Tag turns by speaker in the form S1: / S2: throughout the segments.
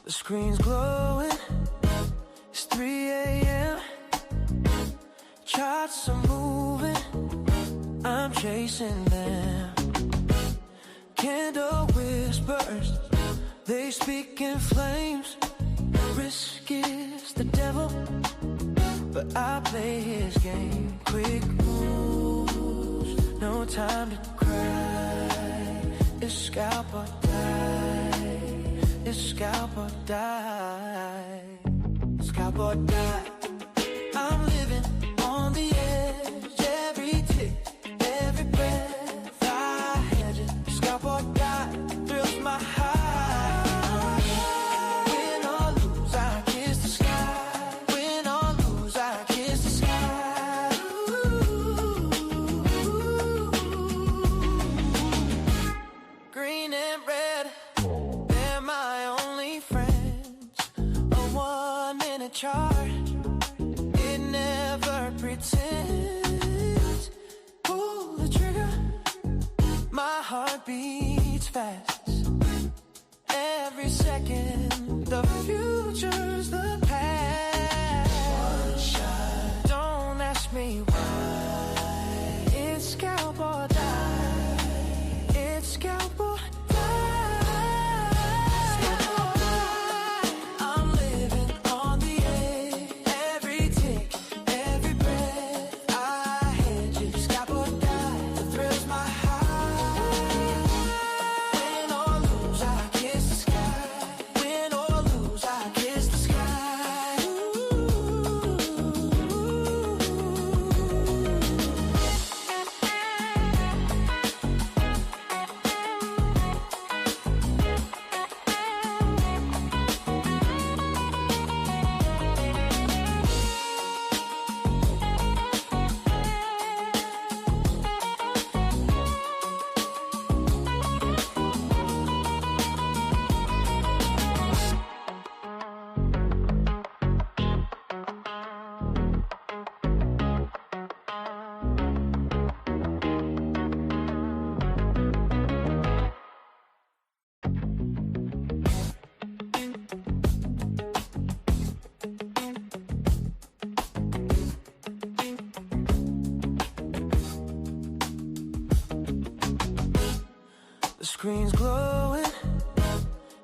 S1: The screen's glowing, it's 3 a.m. Charts are moving, I'm chasing them. Candle whispers, they speak in flames. Risk is the devil, but I play his game. Quick moves, no time to cry. It's scalp or die. It's scalp or die. Scalp or die. I'm living on the edge. Every tick, every breath I hedge it. Scalp or die, thrills my heart. Win or lose, I kiss the sky. Win or lose, I kiss the sky. Ooh. Green and red, they're my only friends. A 1-minute chart, it never pretends. Pull the trigger, my heart beats fast. Every second, the future's the past. One shot, don't ask me why. It's scalp or die. It's scalp or screen's glowing,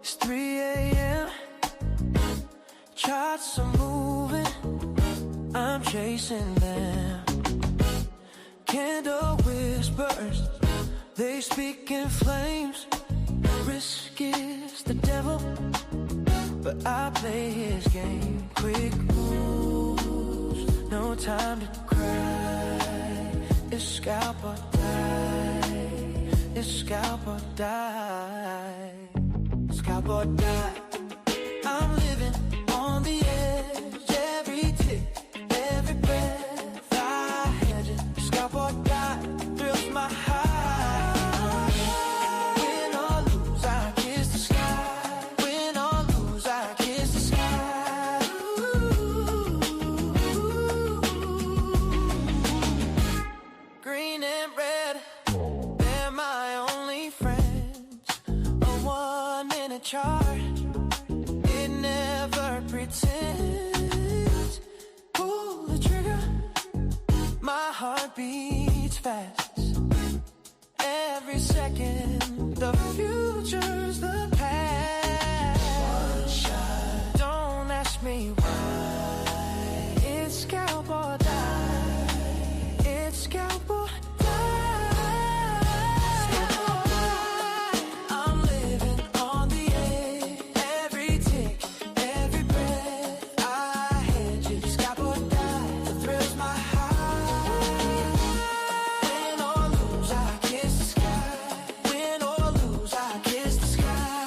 S1: it's 3 a.m. Charts are moving, I'm chasing them. Candle whispers, they speak in flames. Risk is the devil, but I play his game. Quick moves, no time to cry. It's scalp or die. It's scalp or die. Scalp or die. I'm living on the edge. Every tick, every breath I hedge it. Scalp or die, thrills my heart. Win or lose, I kiss the sky. Win or lose, I kiss the sky. Ooh. Green and red, they're my only friends. A 1-minute chart, it never pretends. Pull the trigger, my heart beats fast. Every second, the future's the past. One shot, don't ask me why. It's scalp or die. It's scalp or Sky.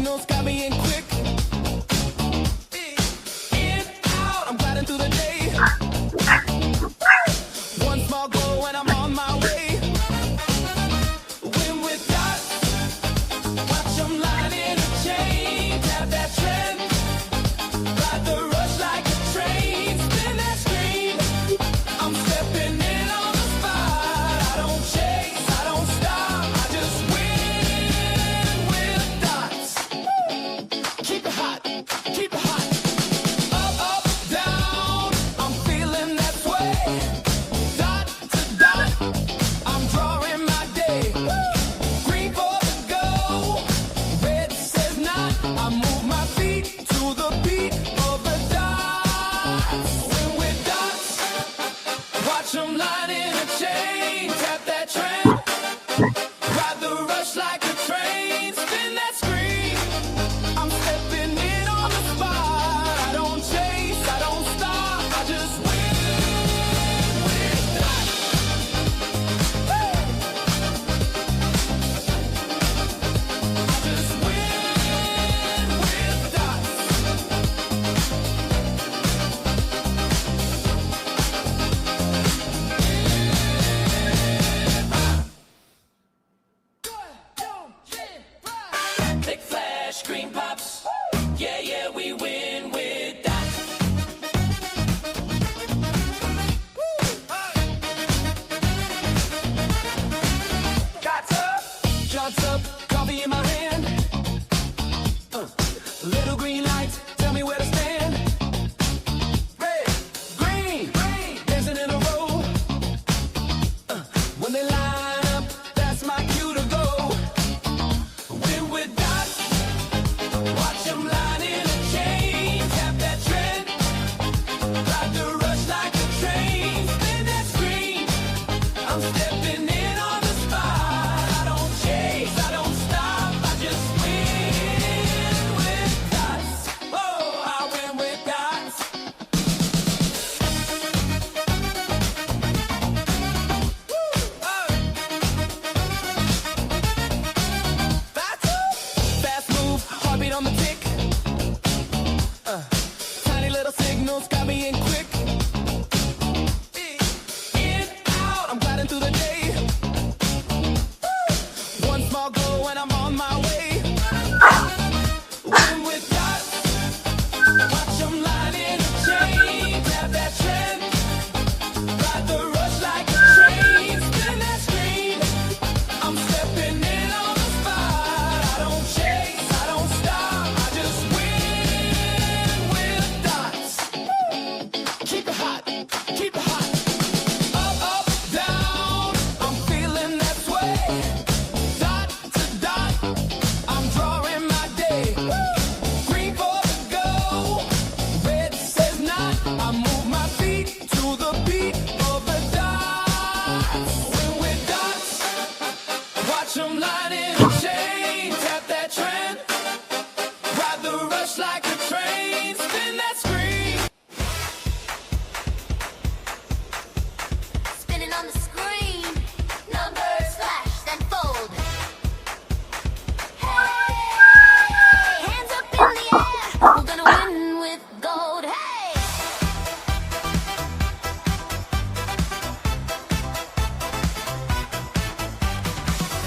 S1: signals got me in quick. In, out, I'm gliding through the day. One small goal and I'm on my way. Win with dots, watch them line in a chain. Tap that trend, ride the rush like a train. Spin that screen, I'm stepping in on the spot. I don't chase, I don't stop, I just win with dots. Keep it hot, keep it hot. Up, up, down, I'm feeling that sway. Dot to dot, I'm drawing my day. Green for the go, red says not. I move my feet to the beat of the dots. Win with dots, watch them line in a chain. Tap that trend, ride the rush like a train. Spin that screen, I'm stepping in on the spot. I don't chase, I don't stop, I just win with dots. Woo! I just win with dots. Big flash, screen pops. Yeah, yeah, we win with that. Shots up, coffee in my hand. Little green lights, tell me where to stand. Red, green, dancing in a row. When they line up, that's my cue to go. Win with dots, watch them line in a chain. Tap that trend, ride the rush like a train. Spin that screen, I'm stepping in on the spot. I don't chase, I don't stop, I just win with dots. Oh, I win with dots. Fast move, heartbeat on the tick. Tiny little signals got me in quick. In, out, I'm gliding through the day. One small goal and I'm on my way. Win with dots, watch them line in a chain. Tap that trend, ride the rush like a train. Spin that screen, I'm stepping in on the spot. I don't chase, I don't stop, I just win with dots. Keep it hot, keep it hot. Up, up, down, I'm feeling that sway. Dot to dot, I'm drawing my day. Green for the go, red says not. I move my feet to the beat of the dots. Win with dots, watch them line in a chain. Tap that trend, ride the rush like a train. Spin that screen.
S2: Spinning on the screen, numbers flash, then fold. Hey, hands up in the air, we're gonna win with gold. Hey,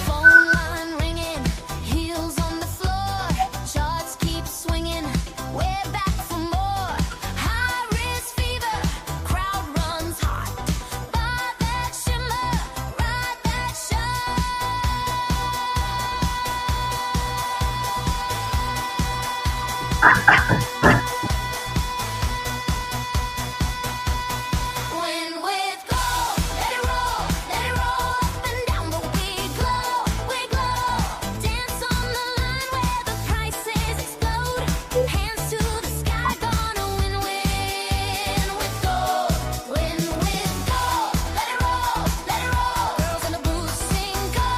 S2: phone line ringing, heels on the floor, charts keep swinging, we're back for more. High risk fever, crowd runs hot. Buy that shimmer, ride that Win with gold, let it roll up and down, but we glow, dance on the line where the prices explode. Hands to the sky, gonna win with gold. Win with gold, let it roll. Girls on the booth sing go,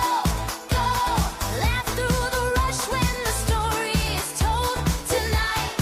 S2: laugh through the rush when the story is told tonight.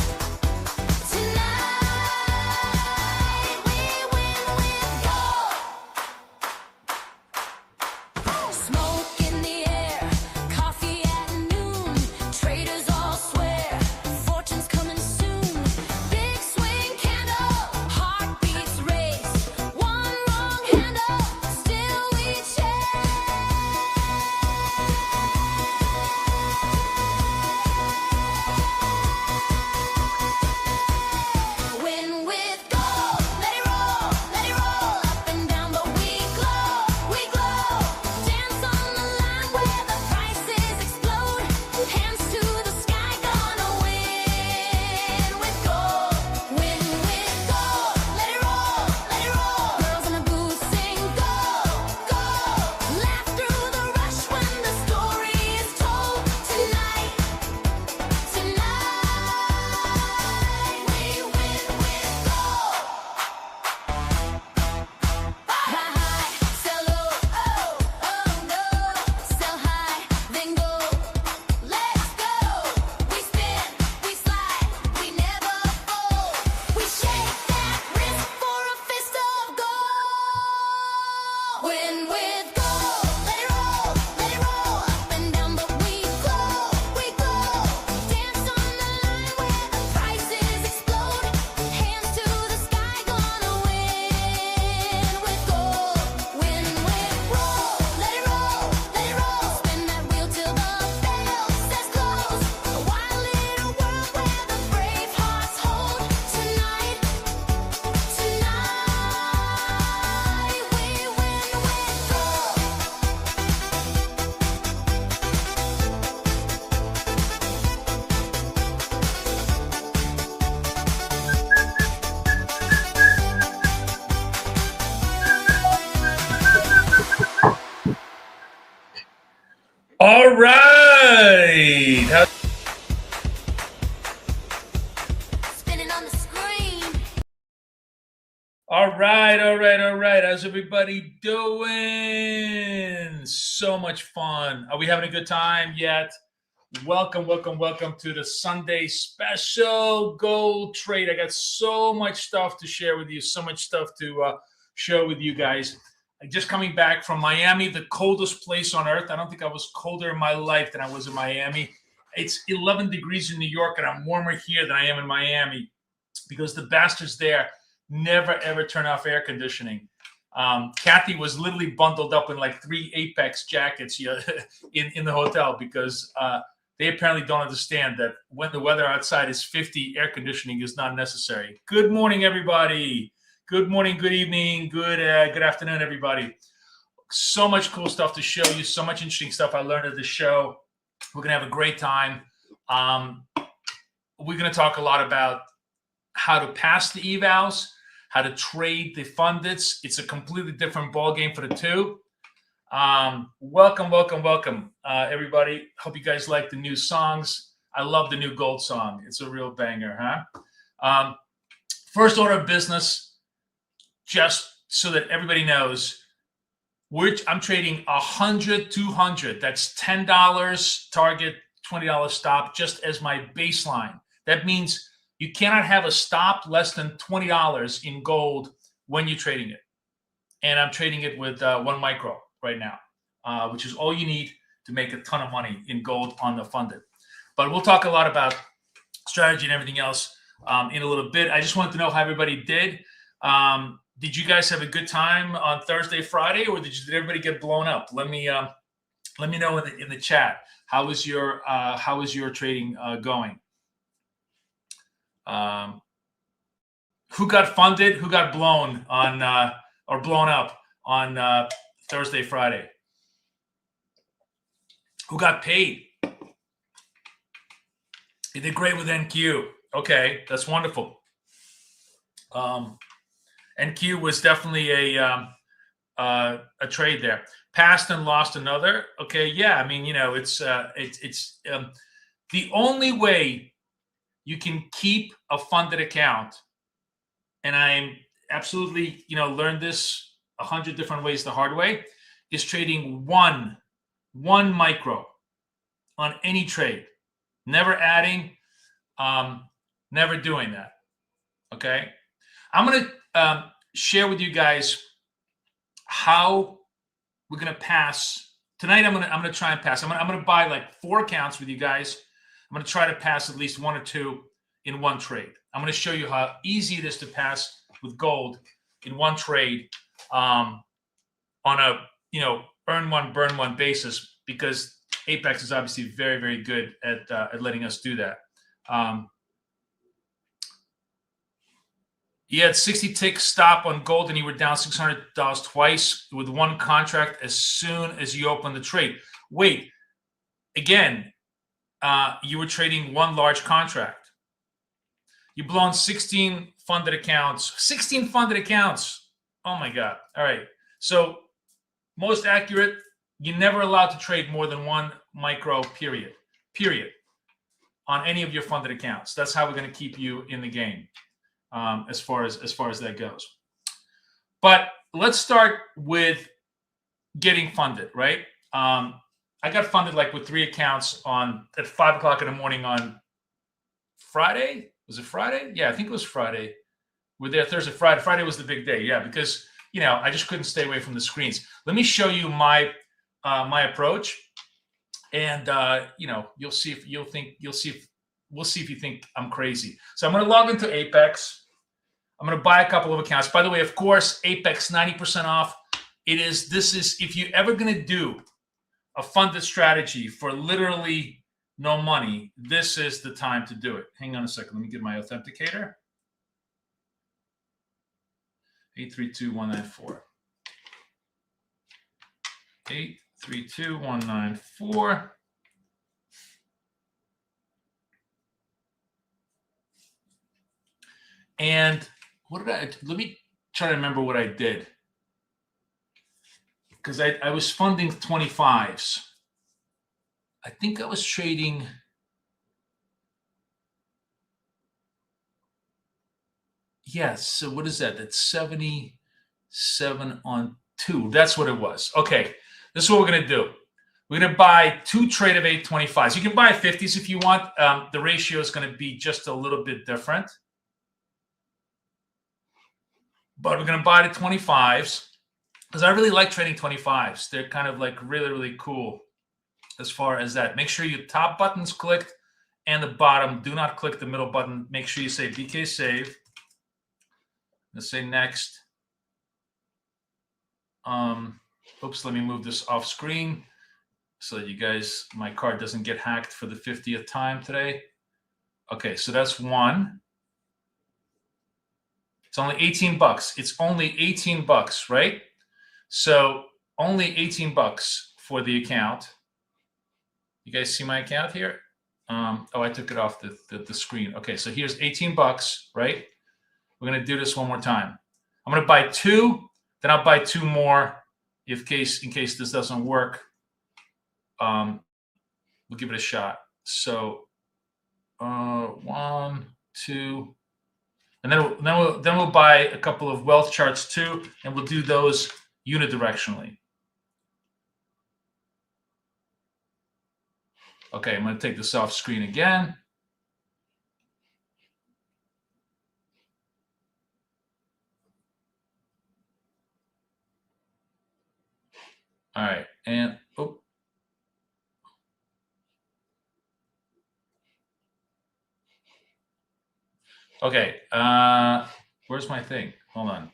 S3: right.
S2: Spinning on the screen.
S3: All right. How's everybody doing? So much fun. Are we having a good time yet? Welcome to the Sunday special gold trade. I got so much stuff to share with you, so much stuff to share with you guys. Just coming back from Miami, the coldest place on earth. I don't think I was colder in my life than I was in Miami. It's 11 degrees in New York, and I'm warmer here than I am in Miami because the bastards there never, ever turn off air conditioning. Kathy was literally bundled up in like 3 Apex jackets in the hotel because they apparently don't understand that when the weather outside is 50, air conditioning is not necessary. Good morning, everybody. Good morning, good evening, good afternoon, everybody. So much cool stuff to show you, so much interesting stuff I learned at the show. We're going to have a great time. We're going to talk a lot about how to pass the evals, how to trade the fundeds. It's a completely different ballgame for the two. Welcome, everybody. Hope you guys like the new songs. I love the new gold song. It's a real banger, huh? First order of business, just so that everybody knows, I'm trading 100, 200. That's $10 target, $20 stop, just as my baseline. That means you cannot have a stop less than $20 in gold when you're trading it. And I'm trading it with 1 micro right now, which is all you need to make a ton of money in gold on the funded. But we'll talk a lot about strategy and everything else in a little bit. I just wanted to know how everybody did. Did you guys have a good time on Thursday, Friday, or did everybody get blown up? Let me know in the chat. How was your trading going? Who got funded? Who got blown on or blown up on Thursday, Friday? Who got paid? You did great with NQ. Okay, that's wonderful. NQ was definitely a trade there. Passed and lost another. Okay, yeah. I mean, it's the only way you can keep a funded account, and I'm absolutely learned this 100 different ways the hard way, is trading one micro on any trade, never adding, never doing that. Okay, I'm gonna share with you guys how we're gonna pass tonight. I'm gonna try and pass. I'm gonna buy like 4 accounts with you guys. I'm gonna try to pass at least 1 or 2 in one trade. I'm gonna show you how easy it is to pass with gold in one trade on a earn one, burn one basis, because Apex is obviously very, very good at letting us do that. You had 60 tick stop on gold, and you were down $600 twice with 1 contract as soon as you opened the trade. Wait, again, you were trading 1 large contract. You've blown 16 funded accounts. 16 funded accounts. Oh my God. All right. So most accurate, you're never allowed to trade more than 1 micro, period, on any of your funded accounts. That's how we're going to keep you in the game. As far as that goes. But let's start with getting funded, right? I got funded like with 3 accounts at 5 o'clock in the morning on Friday. Was it Friday? Yeah, I think it was Friday. We're there Thursday, Friday. Friday was the big day. Yeah, because I just couldn't stay away from the screens. Let me show you my approach, and we'll see if you think I'm crazy. So I'm going to log into Apex. I'm going to buy a couple of accounts. By the way, of course, Apex 90% off. This is if you're ever going to do a funded strategy for literally no money, this is the time to do it. Hang on a second. Let me get my authenticator. 832194. 832194. And let me try to remember what I did. Because I was funding 25s. I think I was trading. Yes. So what is that? That's 77 on 2. That's what it was. Okay. This is what we're going to do. We're going to buy 2 trade of 825s. You can buy 50s if you want. The ratio is going to be just a little bit different. But we're going to buy the 25s because I really like trading 25s. They're kind of like really, really cool as far as that. Make sure your top button's clicked and the bottom. Do not click the middle button. Make sure you say BK save. Let's say next. Oops, let me move this off screen so that you guys, my card doesn't get hacked for the 50th time today. Okay, so that's one. It's only 18 bucks. It's only 18 bucks, right? So only 18 bucks for the account. You guys see my account here? Oh, I took it off the screen. Okay, so here's 18 bucks, right? We're going to do this one more time. I'm going to buy 2, then I'll buy 2 more in case this doesn't work. We'll give it a shot. So 1, 2, and then we'll buy a couple of wealth charts too, and we'll do those unidirectionally. Okay, I'm going to take this off screen again. All right, and okay, where's my thing? Hold on.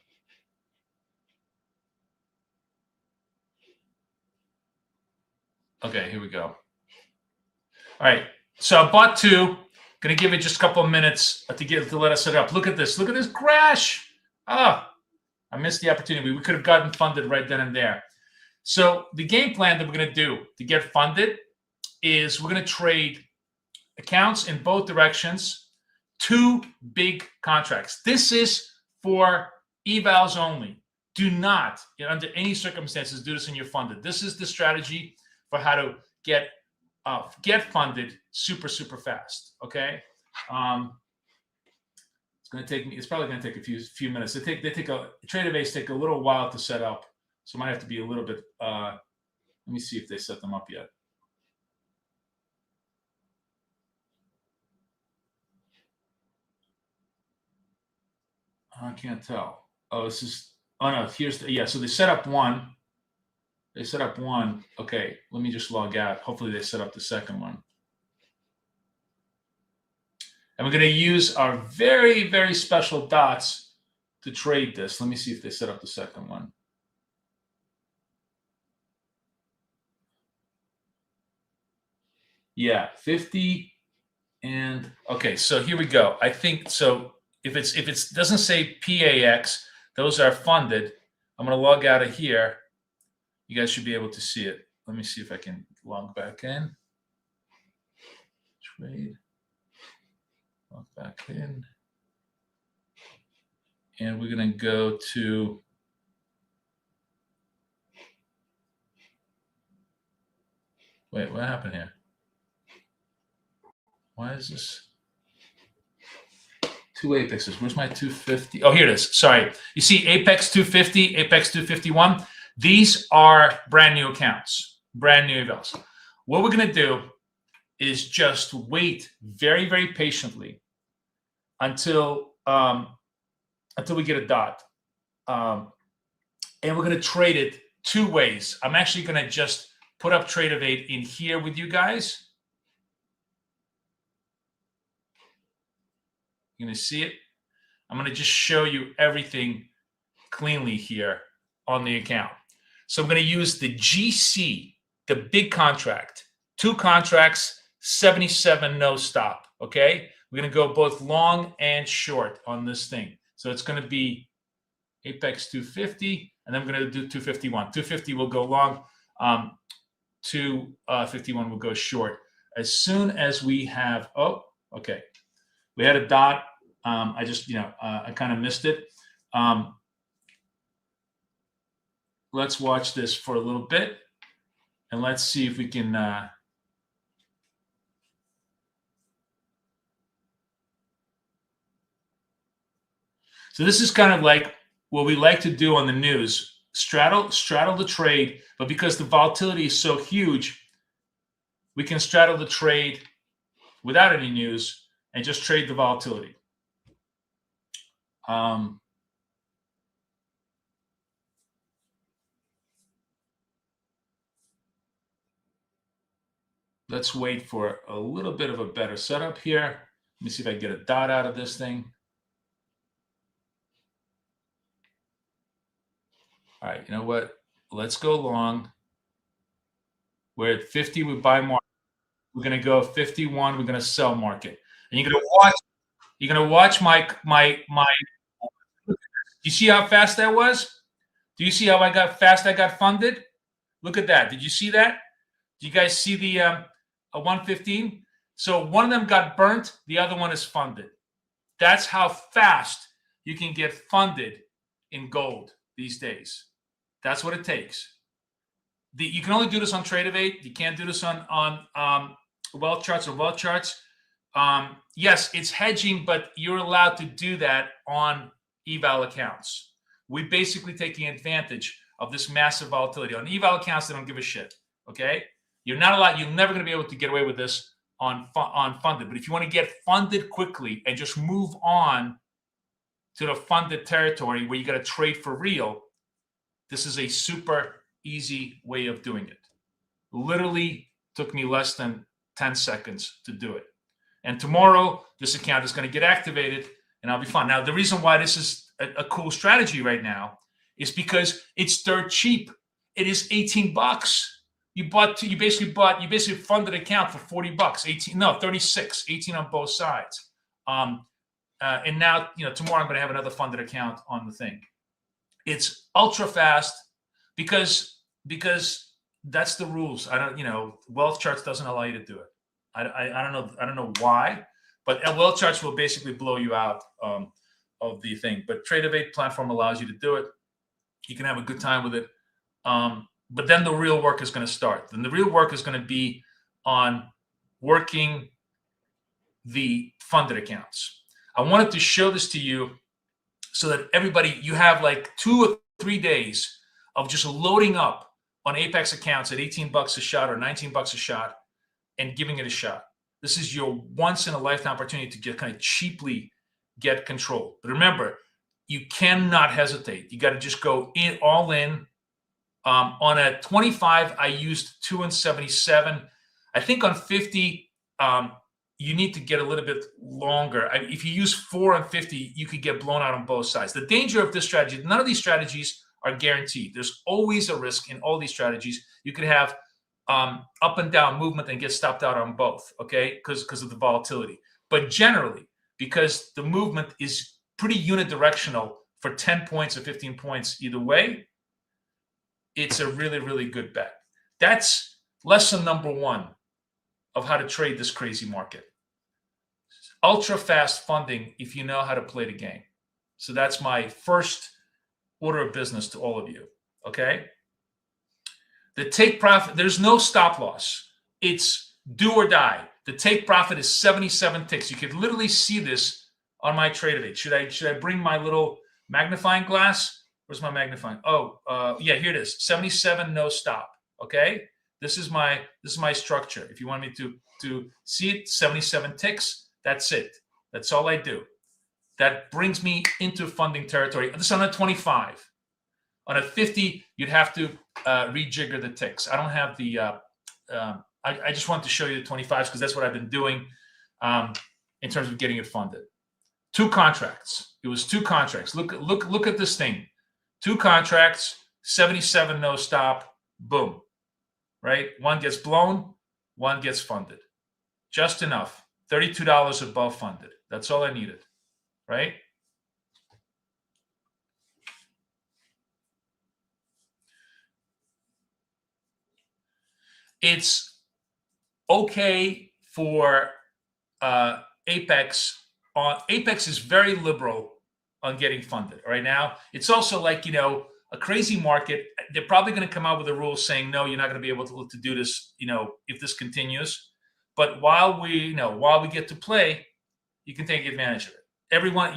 S3: Okay, here we go. All right, so I bought 2. Going to give it just a couple of minutes to let us set up. Look at this. Look at this crash. Ah, I missed the opportunity. We could have gotten funded right then and there. So the game plan that we're going to do to get funded is we're going to trade accounts in both directions, 2 big contracts. This is for evals only. Do not, under any circumstances, do this when you're funded. This is the strategy for how to get funded super, super fast. Okay. It's going to take me. It's probably going to take a few minutes. Trade of Ace take a little while to set up, so I might have to be a little bit. Let me see if they set them up yet. I can't tell. Oh, this is. Oh no, here's the. Yeah, so they set up one. They set up one. Okay, let me just log out. Hopefully, they set up the second one. And we're going to use our very, very special dots to trade this. Let me see if they set up the second one. Yeah, 50 and okay, so here we go. I think so. If it doesn't say PAX, those are funded. I'm going to log out of here. You guys should be able to see it. Let me see if I can log back in. Trade. Log back in. And we're going to go to wait, what happened here? Why is this 2 apexes? Where's my 250? Oh, here it is. Sorry. You see Apex 250, Apex 251. These are brand new accounts, brand new evals. What we're going to do is just wait very, very patiently until we get a dot. And we're going to trade it 2 ways. I'm actually going to just put up trade of 8 in here with you guys. You're going to see it. I'm going to just show you everything cleanly here on the account. So I'm going to use the GC, the big contract, 2 contracts, 77 no stop. Okay. We're going to go both long and short on this thing. So it's going to be Apex 250, and then we're going to do 251. 250 will go long. 251 will go short. As soon as we have, oh, okay. We had a dot. I just, I kind of missed it. Let's watch this for a little bit, and let's see if we can So this is kind of like what we like to do on the news. Straddle the trade, but because the volatility is so huge, we can straddle the trade without any news and just trade the volatility. Let's wait for a little bit of a better setup here. Let me see if I can get a dot out of this thing. All right, you know what? Let's go long. We're at 50, we buy market. We're gonna go 51, we're gonna sell market. And you're gonna watch my you see how fast that was? Do you see how fast I got funded? Look at that. Did you see that? Do you guys see the 115? So one of them got burnt, the other one is funded. That's how fast you can get funded in gold these days. That's what it takes. You can only do this on Tradingview. You can't do this on wealth charts or wealth charts. Yes, it's hedging, but you're allowed to do that on eval accounts. We're basically taking advantage of this massive volatility. On eval accounts, they don't give a shit. Okay, you're not allowed. You're never going to be able to get away with this on funded. But if you want to get funded quickly and just move on to the funded territory where you got to trade for real, this is a super easy way of doing it. Literally took me less than 10 seconds to do it. And tomorrow, this account is going to get activated and I'll be fine. Now, the reason why this is a cool strategy right now is because it's dirt cheap. It is 18 bucks. You basically funded an account for 40 bucks, 36, 18 on both sides. And now, tomorrow I'm going to have another funded account on the thing. It's ultra fast because that's the rules. Wealth charts doesn't allow you to do it. I don't know why, but wealth charts will basically blow you out of the thing. But Tradingview platform allows you to do it. You can have a good time with it. But then the real work is going to start. Then the real work is going to be on working the funded accounts. I wanted to show this to you so that you have like 2 or 3 days of just loading up on Apex accounts at 18 bucks a shot or 19 bucks a shot and giving it a shot. This is your once in a lifetime opportunity to kind of cheaply get control. But remember, you cannot hesitate. You got to just go all in. On a 25, I used 2 and 77. I think on 50, you need to get a little bit longer. If you use 4 and 50, you could get blown out on both sides. The danger of this strategy, none of these strategies are guaranteed. There's always a risk in all these strategies. You could have up and down movement and get stopped out on both, okay, because of the volatility. But generally, because the movement is pretty unidirectional for 10 points or 15 points either way, it's a really, really good bet. That's lesson number 1 of how to trade this crazy market. Ultra fast funding if you know how to play the game. So that's my first order of business to all of you, okay? The take profit, there's no stop loss. It's do or die. The take profit is 77 ticks. You could literally see this on my Tradingview. Should I bring my little magnifying glass? Where's my magnifying? Yeah, here it is. 77, no stop. Okay, this is my structure. If you want me to see it, 77 ticks. That's it. That's all I do. That brings me into funding territory. This is on a 25. On a 50, you'd have to rejigger the ticks. I don't have the. I just wanted to show you the 25s because that's what I've been doing in terms of getting it funded. 2 contracts. It was 2 contracts. Look at this thing. 2 contracts, 77 no stop, boom, right? One gets blown, one gets funded. Just enough. $32 above funded. That's all I needed, right? It's okay for Apex. Apex is very liberal on getting funded right now. It's also like, a crazy market. They're probably going to come out with a rule saying, no, you're not going to be able to do this, if this continues. But while we get to play, you can take advantage of it. Everyone,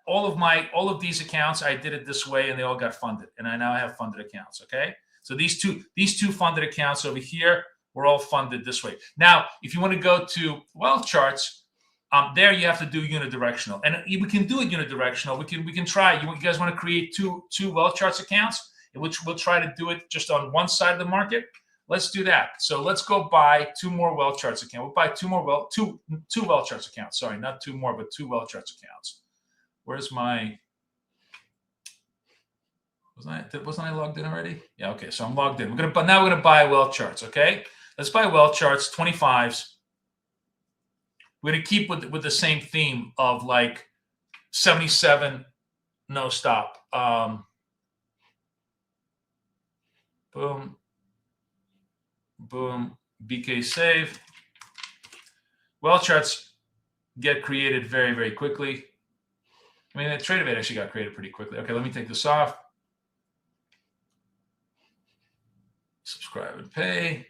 S3: all of these accounts, I did it this way, and they all got funded, and I now have funded accounts. Okay, so these two funded accounts over here were all funded this way. Now, if you want to go to wealth charts, there you have to do unidirectional, and we can do it unidirectional. We can try. You guys want to create two wealth charts accounts, which we'll try to do it just on one side of the market. Let's do that. So let's go buy two more wealth charts accounts. We'll buy two wealth charts accounts. Sorry, not two more, but two wealth charts accounts. Where's my? Wasn't I logged in already? Yeah. Okay. So I'm logged in. Now we're gonna buy wealth charts. Okay. Let's buy wealth charts 25s. We're gonna keep with the same theme of like 77, no stop. Boom. Boom, BK save. Wealth charts get created very, very quickly. I mean, the trade of it actually got created pretty quickly. Okay, let me take this off. Subscribe and pay.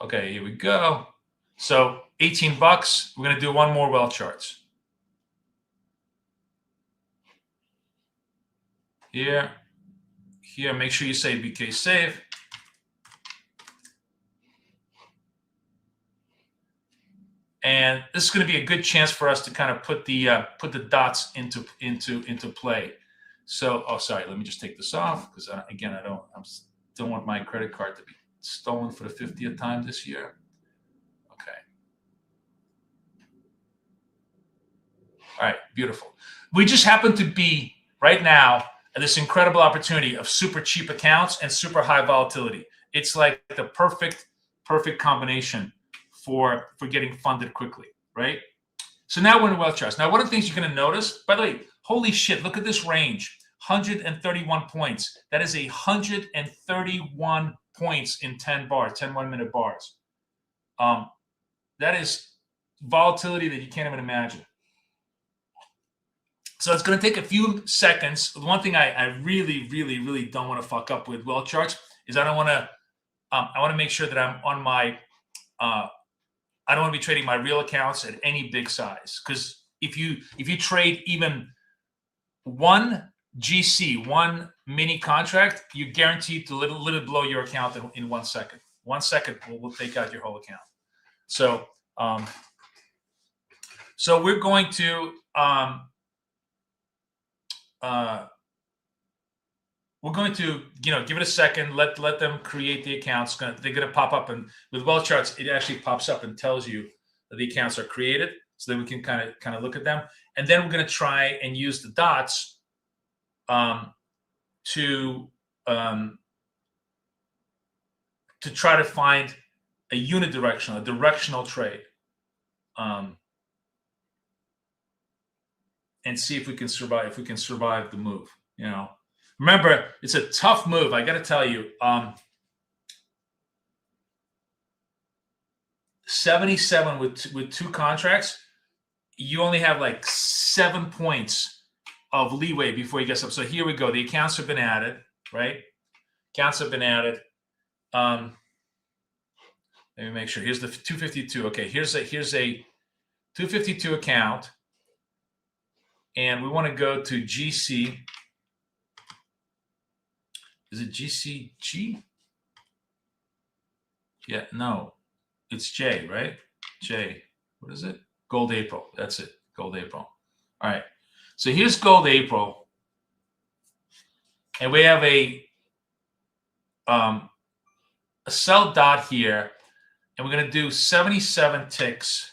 S3: Okay, here we go. So 18 bucks. We're going to do one more wealth charts. Here, make sure you say BK save. And this is going to be a good chance for us to kind of put the dots into play. So, oh, sorry, let me just take this off because again, I don't want my credit card to be stolen for the 50th time this year. Okay. All right, beautiful. We just happen to be right now at this incredible opportunity of super cheap accounts and super high volatility. It's like the perfect combination for getting funded quickly, right? So now we're in wealth charts. Now, one of the things you're going to notice, by the way, holy shit, look at this range, 131 points. That is 131 points in 10 1-minute bars. That is volatility that you can't even imagine. So it's going to take a few seconds. One thing I really, really, really don't want to fuck up with wealth charts is I want to make sure that I'm on my, I don't want to be trading my real accounts at any big size. Because if you trade even one GC, one mini contract, you're guaranteed to literally blow your account in 1 second. 1 second will take out your whole account. So, so we're going to, give it a second, let them create the accounts. They're going to pop up, and with wealth charts, it actually pops up and tells you that the accounts are created, so that we can kind of look at them. And then we're going to try and use the dots to try to find a unidirectional, a directional trade, and see if we can survive. If we can survive the move, Remember, it's a tough move. I got to tell you, 77 with two contracts, you only have like 7 points of leeway before you get up. So here we go. The accounts have been added, right? Accounts have been added. Let me make sure. Here's the 252. Okay, here's a 252 account, and we want to go to GC. Is it GCG? Yeah, no, it's J, right? J. What is it? Gold April. That's it. Gold April. All right. So here's Gold April, and we have a sell dot here, and we're going to do 77 ticks.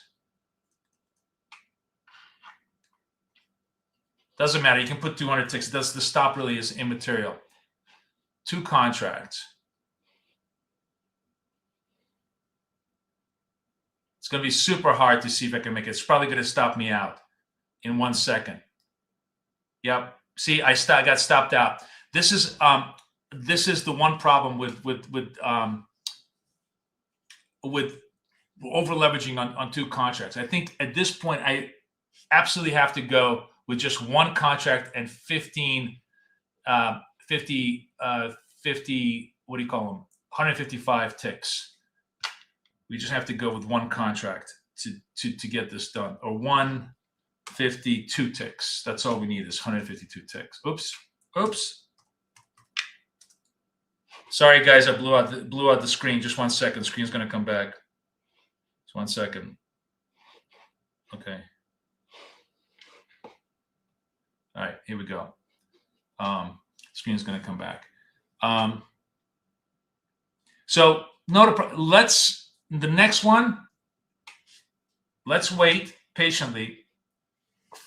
S3: Doesn't matter. You can put 200 ticks. The stop really is immaterial. 2 contracts. It's going to be super hard to see if I can make it. It's probably going to stop me out in 1 second. Yep. See, I got stopped out. This is the one problem with over leveraging on 2 contracts. I think at this point I absolutely have to go with just 1 contract and 50, what do you call them? 155 ticks. We just have to go with one contract to get this done, or 152 ticks. That's all we need is 152 ticks. Oops. Sorry, guys, I blew out the screen. Just 1 second. Screen's going to come back. Just 1 second. Okay. All right, here we go. Screen's going to come back. So the next one, let's wait patiently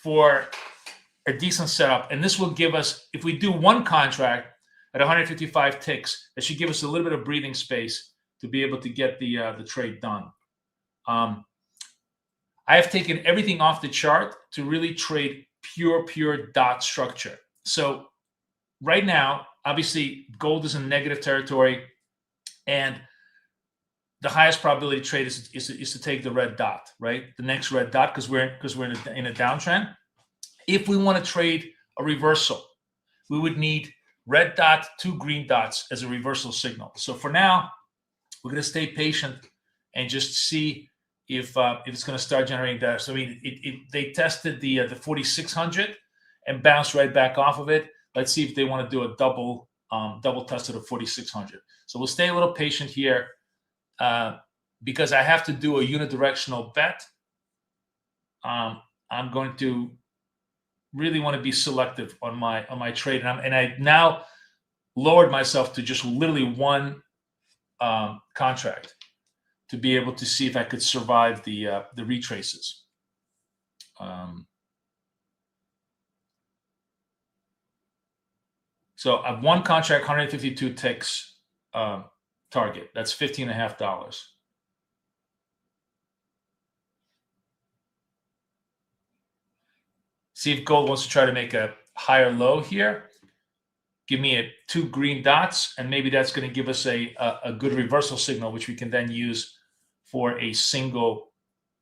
S3: for a decent setup. And this will give us, if we do one contract at 155 ticks, that should give us a little bit of breathing space to be able to get the trade done. I have taken everything off the chart to really trade pure dot structure. So right now, obviously, gold is in negative territory, and the highest probability trade is to take the red dot, right? The next red dot, because we're in a downtrend. If we want to trade a reversal, we would need red dot, 2 green dots as a reversal signal. So for now, we're going to stay patient and just see if it's going to start generating that. So I mean, they tested the 4600 and bounced right back off of it. Let's see if they want to do a double test of the 4600. So we'll stay a little patient here because I have to do a unidirectional bet. I'm going to really want to be selective on my trade, and I now lowered myself to just literally one contract to be able to see if I could survive the retraces. So I have one contract, 152 ticks target. That's $15.50. See if gold wants to try to make a higher low here. Give me 2 green dots, and maybe that's going to give us a good reversal signal, which we can then use for a single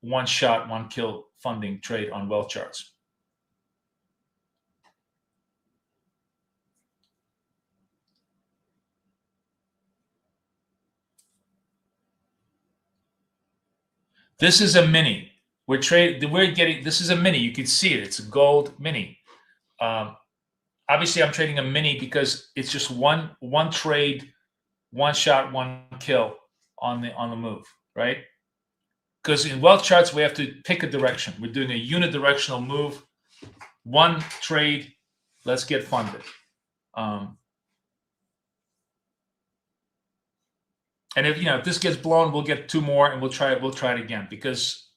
S3: one shot, one kill funding trade on wealth charts. This is a mini. This is a mini. You can see it. It's a gold mini. Obviously, I'm trading a mini because it's just one trade, one shot, one kill on the move, right? Because in wealth charts, we have to pick a direction. We're doing a unidirectional move, one trade. Let's get funded. And if this gets blown, we'll get 2 more, and we'll try it again, because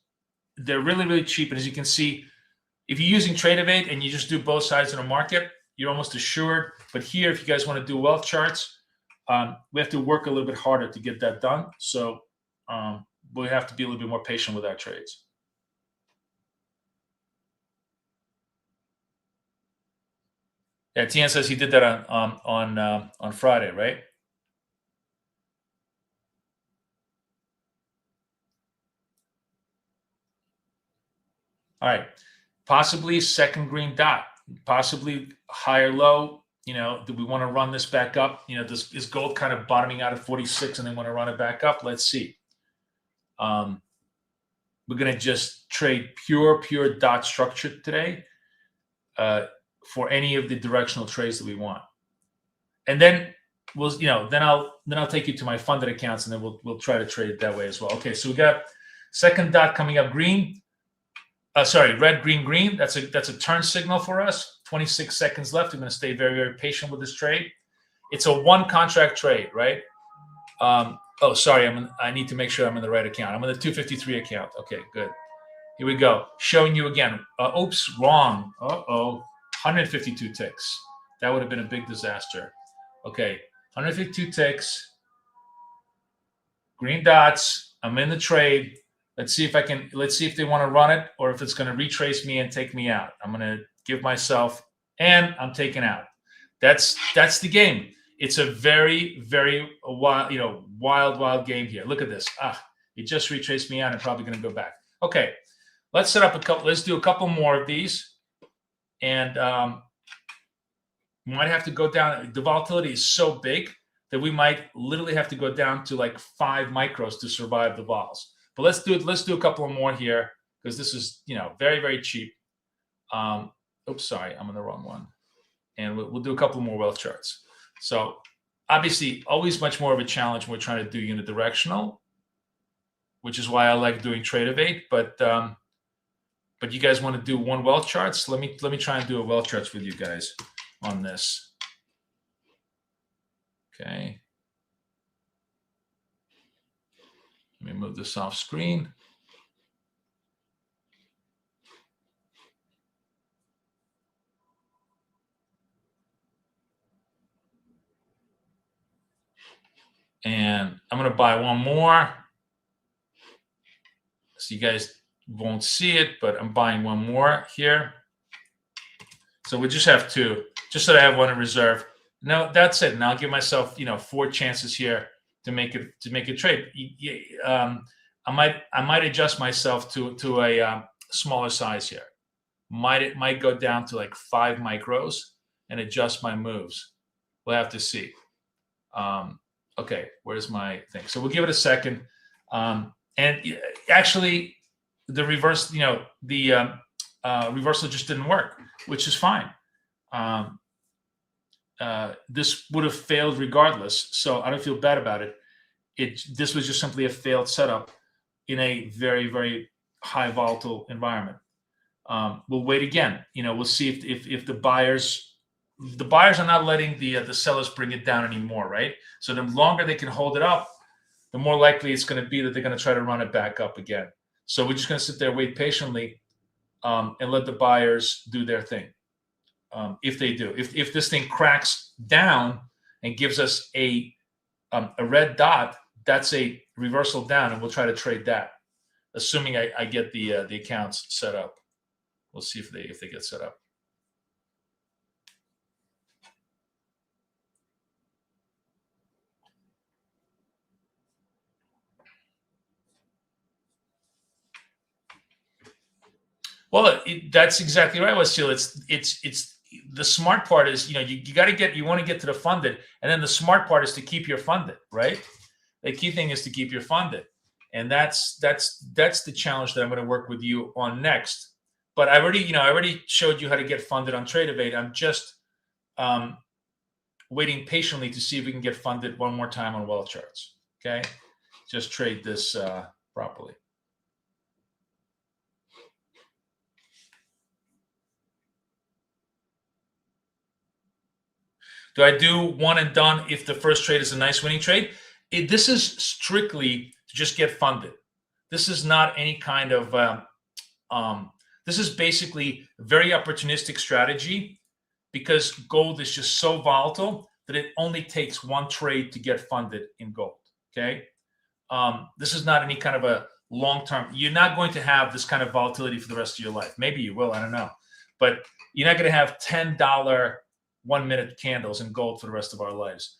S3: they're really cheap. And as you can see, if you're using Tradingview and you just do both sides of the market, you're almost assured. But here, if you guys want to do wealth charts, we have to work a little bit harder to get that done. So we have to be a little bit more patient with our trades. Yeah, Tian says he did that on Friday, right? All right, possibly second green dot, possibly higher low. Do we want to run this back up? Is gold kind of bottoming out at 46 and they want to run it back up? Let's see. We're going to just trade pure dot structure today for any of the directional trades that we want. And then then I'll take you to my funded accounts, and then we'll try to trade it that way as well. Okay, so we got second dot coming up green. Red, green. That's a turn signal for us. 26 seconds left. I'm going to stay very patient with this trade. It's a one contract trade, right? I need to make sure I'm in the right account. I'm in the 253 account. Okay, good. Here we go. Showing you again. Oops, wrong. 152 ticks. That would have been a big disaster. Okay, 152 ticks. Green dots. I'm in the trade. Let's see if they want to run it, or if it's going to retrace me and take me out. I'm going to give myself, and I'm taken out. That's the game. It's a very wild game here. Look at this. It just retraced me out and probably going to go back. Okay, let's set up let's do a couple more of these, and we might have to go down. The volatility is so big that we might literally have to go down to like 5 micros to survive the vols. But let's do a couple of more here, because this is, very, very cheap. Oops, sorry, I'm on the wrong one. And we'll do a couple more wealth charts. So obviously, always much more of a challenge when we're trying to do unidirectional, which is why I like doing trade of 8. But you guys want to do one wealth charts? Let me try and do a wealth charts with you guys on this. Okay. Let me move this off screen. And I'm going to buy one more. So you guys won't see it, but I'm buying one more here. So we just have 2, just so I have one in reserve. No, that's it. And I'll give myself, 4 chances here to make a trade. I might adjust myself to a smaller size here. It might go down to like 5 micros and adjust my moves. We'll have to see. Okay, where's my thing? So we'll give it a second. And actually, the reverse, the reversal just didn't work, which is fine. This would have failed regardless, so I don't feel bad about it. This was just simply a failed setup in a very, very high volatile environment. We'll wait again. We'll see if the buyers are not letting the sellers bring it down anymore, right? So the longer they can hold it up, the more likely it's going to be that they're going to try to run it back up again. So we're just going to sit there, wait patiently, and let the buyers do their thing. If they do, if this thing cracks down and gives us a red dot, that's a reversal down, and we'll try to trade that, assuming I get the accounts set up. We'll see if they get set up. Well, that's exactly right, Wasil. It's the smart part is, you want to get to the funded, and then the smart part is to keep your funded, right? The key thing is to keep your funded, and that's the challenge that I'm going to work with you on next. But I already showed you how to get funded on Trade of 8. I'm just waiting patiently to see if we can get funded one more time on wealth charts. Okay, just trade this properly. Do I do one and done if the first trade is a nice winning trade? This is strictly to just get funded. This is not any kind of, this is basically a very opportunistic strategy, because gold is just so volatile that it only takes one trade to get funded in gold, okay? This is not any kind of a long-term, you're not going to have this kind of volatility for the rest of your life. Maybe you will, I don't know. But you're not going to have $10 1-minute candles in gold for the rest of our lives.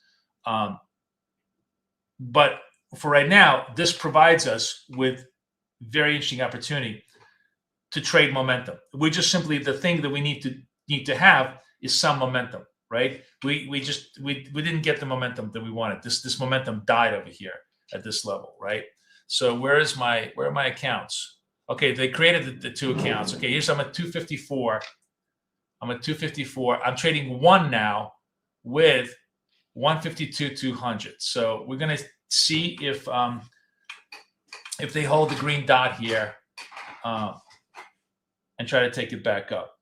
S3: But for right now, this provides us with very interesting opportunity to trade momentum. We just simply, the thing that we need to have is some momentum, right? We didn't get the momentum that we wanted. This momentum died over here at this level, right? So where are my accounts? Okay, they created the 2 accounts. Okay, here's, I'm at 254. I'm at 254. I'm trading one now with 152,200. So we're going to see if they hold the green dot here and try to take it back up.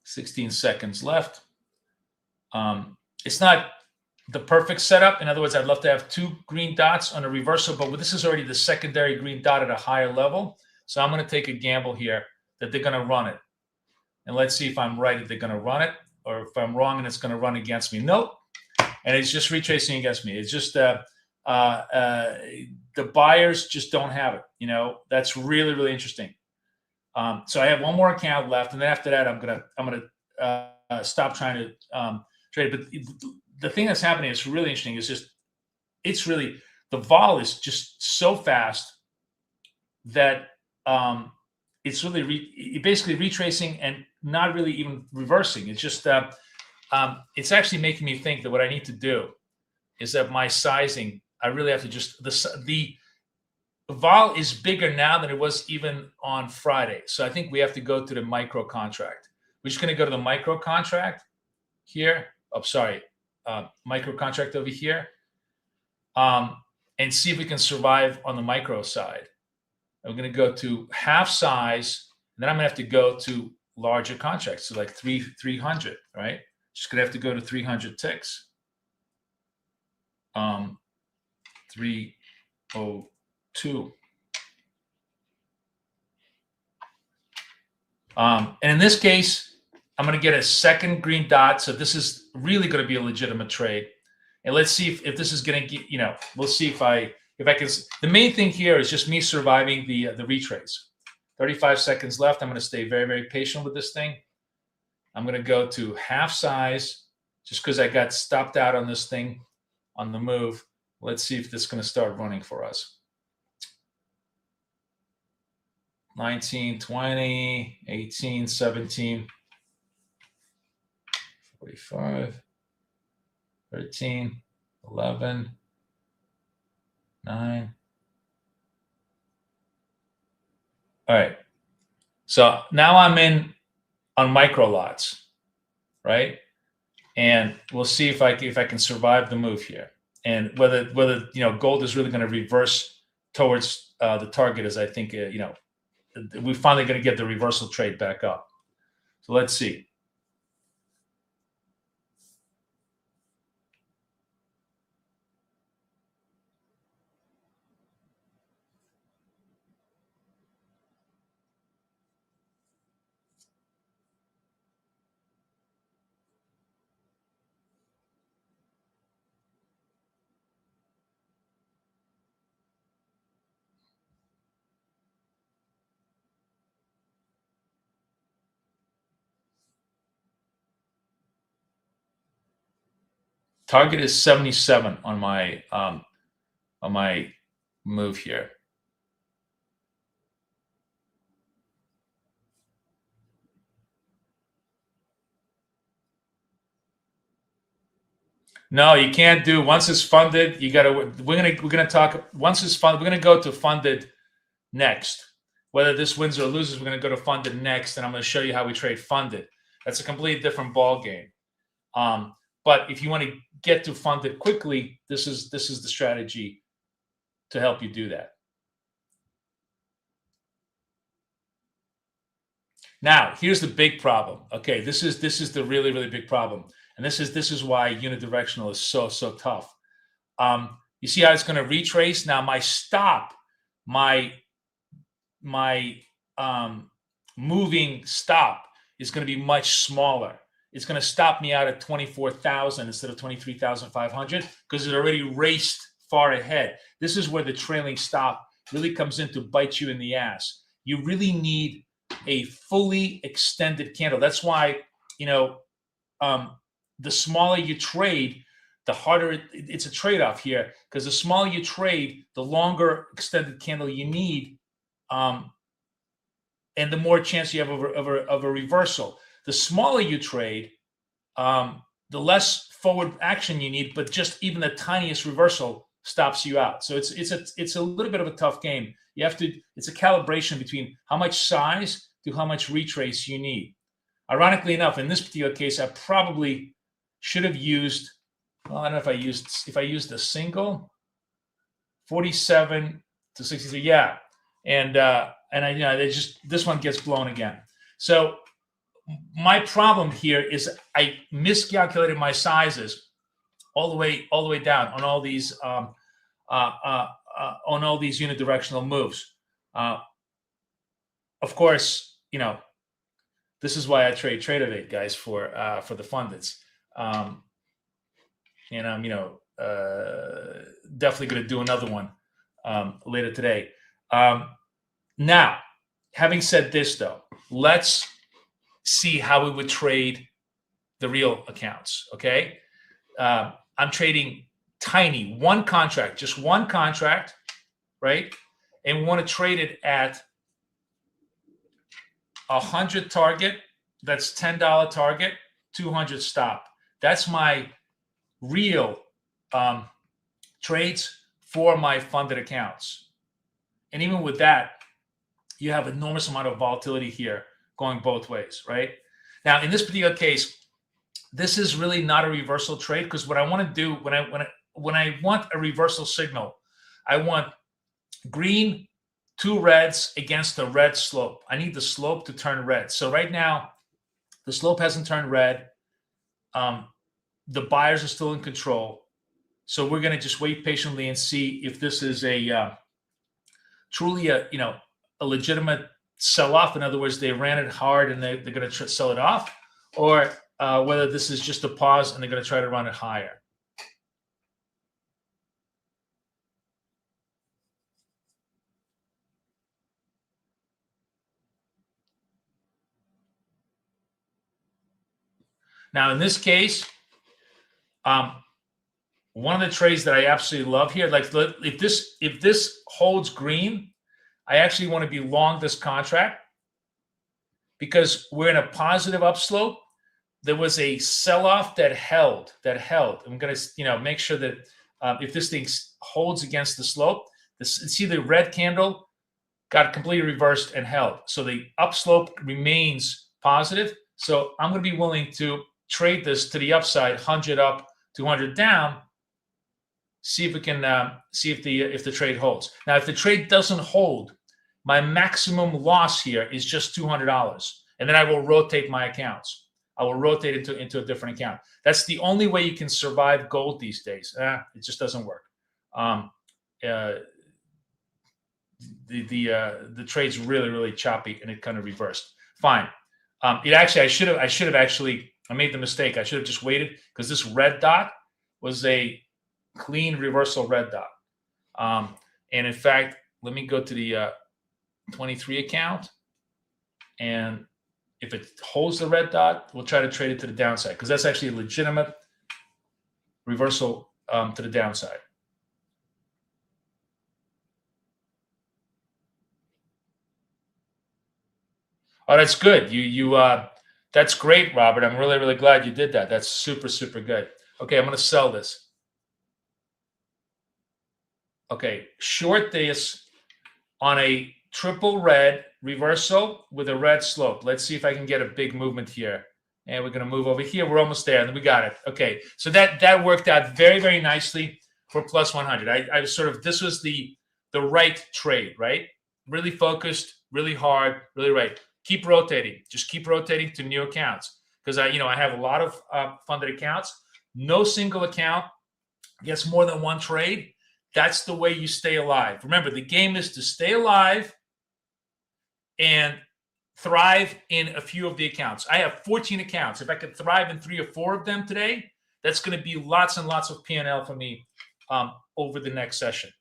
S3: $16 seconds left. It's not the perfect setup. In other words, I'd love to have 2 green dots on a reversal, but this is already the secondary green dot at a higher level. So I'm going to take a gamble here that they're going to run it. And let's see if I'm right, if they're going to run it, or if I'm wrong and it's going to run against me. Nope. And it's just retracing against me. It's just the buyers just don't have it. That's really, really interesting. So I have one more account left, and then after that, I'm gonna stop trying to trade. But the thing that's happening is really interesting. It's really the vol is just so fast that it's really basically retracing and not really even reversing. It's just it's actually making me think that what I need to do is that my sizing, I really have to just the vol is bigger now than it was even on Friday. So I think we have to go to the micro contract. We're just going to go to the micro contract here. Oh, sorry, micro contract over here, and see if we can survive on the micro side. I'm going to go to half size, and then I'm going to have to go to larger contracts, so like 300, right? Just going to have to go to 300 ticks. 302. And in this case, I'm going to get a second green dot. So this is really going to be a legitimate trade. And let's see if this is going to get, we'll see if I can. The main thing here is just me surviving the retrace. 35 seconds left. I'm going to stay very, very patient with this thing. I'm going to go to half size just because I got stopped out on this thing on the move. Let's see if this is going to start running for us. 19, 20, 18, 17, 45, 13, 11, 9. All right. So now I'm in on micro lots, right? And we'll see if I can survive the move here, and whether gold is really going to reverse towards the target, as I think we're finally going to get the reversal trade back up. So let's see. Target is 77 on my move here. No, you can't do once it's funded. You gotta. We're gonna talk once it's funded. We're gonna go to funded next. Whether this wins or loses, we're gonna go to funded next, and I'm gonna show you how we trade funded. That's a completely different ball game. But if you want to get to funded quickly, this is the strategy to help you do that. Now, here's the big problem. Okay, this is the really, really big problem. And this is why unidirectional is so tough. You see how it's going to retrace? Now my stop, my moving stop is going to be much smaller. It's going to stop me out at 24,000 instead of 23,500 because it already raced far ahead. This is where the trailing stop really comes in to bite you in the ass. You really need a fully extended candle. That's why, the smaller you trade, the harder it's a trade-off here, because the smaller you trade, the longer extended candle you need, and the more chance you have of a reversal. The smaller you trade, the less forward action you need, but just even the tiniest reversal stops you out. So it's a little bit of a tough game. You have to. It's a calibration between how much size to how much retrace you need. Ironically enough, in this particular case, I probably should have used. Well, I don't know if I used a single 47 to 63. Yeah, and they just this one gets blown again. So my problem here is I miscalculated my sizes all the way down on all these unidirectional moves. Of course, this is why I trade Tradingview, guys, for the fundeds. And I'm definitely going to do another one later today. Now, having said this, though, let's see how we would trade the real accounts. Okay, I'm trading tiny, one contract, just one contract, right? and we want to trade it at 100 target. That's $10 target, 200 stop. That's my real trades for my funded accounts. And even with that, you have enormous amount of volatility here going both ways, right? Now, in this particular case, this is really not a reversal trade, because what I want to do when I want a reversal signal, I want green, 2 reds against a red slope. I need the slope to turn red. So right now, the slope hasn't turned red. The buyers are still in control. So we're going to just wait patiently and see if this is a truly a legitimate sell-off. In other words, they ran it hard and they're going to sell it off, or whether this is just a pause and they're going to try to run it higher. Now, in this case, one of the trades that I absolutely love here, like if this holds green, I actually want to be long this contract because we're in a positive upslope. There was a sell-off that held. I'm going to make sure that if this thing holds against the slope, see the red candle got completely reversed and held. So the upslope remains positive. So I'm going to be willing to trade this to the upside, 100 up, 200 down. See if we can see if the trade holds. Now, if the trade doesn't hold, my maximum loss here is just $200, and then I will rotate my accounts. I will rotate into a different account. That's the only way you can survive gold these days. It just doesn't work. The trade's really choppy, and it kind of reversed. Fine. I made the mistake. I should have just waited, because this red dot was a clean reversal red dot. And in fact, let me go to the 23 account, and if it holds the red dot, we'll try to trade it to the downside, because that's actually a legitimate reversal to the downside. Oh, that's good. That's great, Robert. I'm really glad you did that. That's super good. Okay, I'm going to sell this. Okay, short this on a triple red reversal with a red slope. Let's see if I can get a big movement here. And we're going to move over here. We're almost there, and we got it. Okay, so that worked out very nicely for plus 100. I was this was the right trade, right? Really focused, really hard, really right. Keep rotating. Just keep rotating to new accounts, because I have a lot of funded accounts. No single account gets more than one trade. That's the way you stay alive. Remember, the game is to stay alive and thrive in a few of the accounts. I have 14 accounts. If I could thrive in 3 or 4 of them today, that's going to be lots and lots of P&L for me over the next session.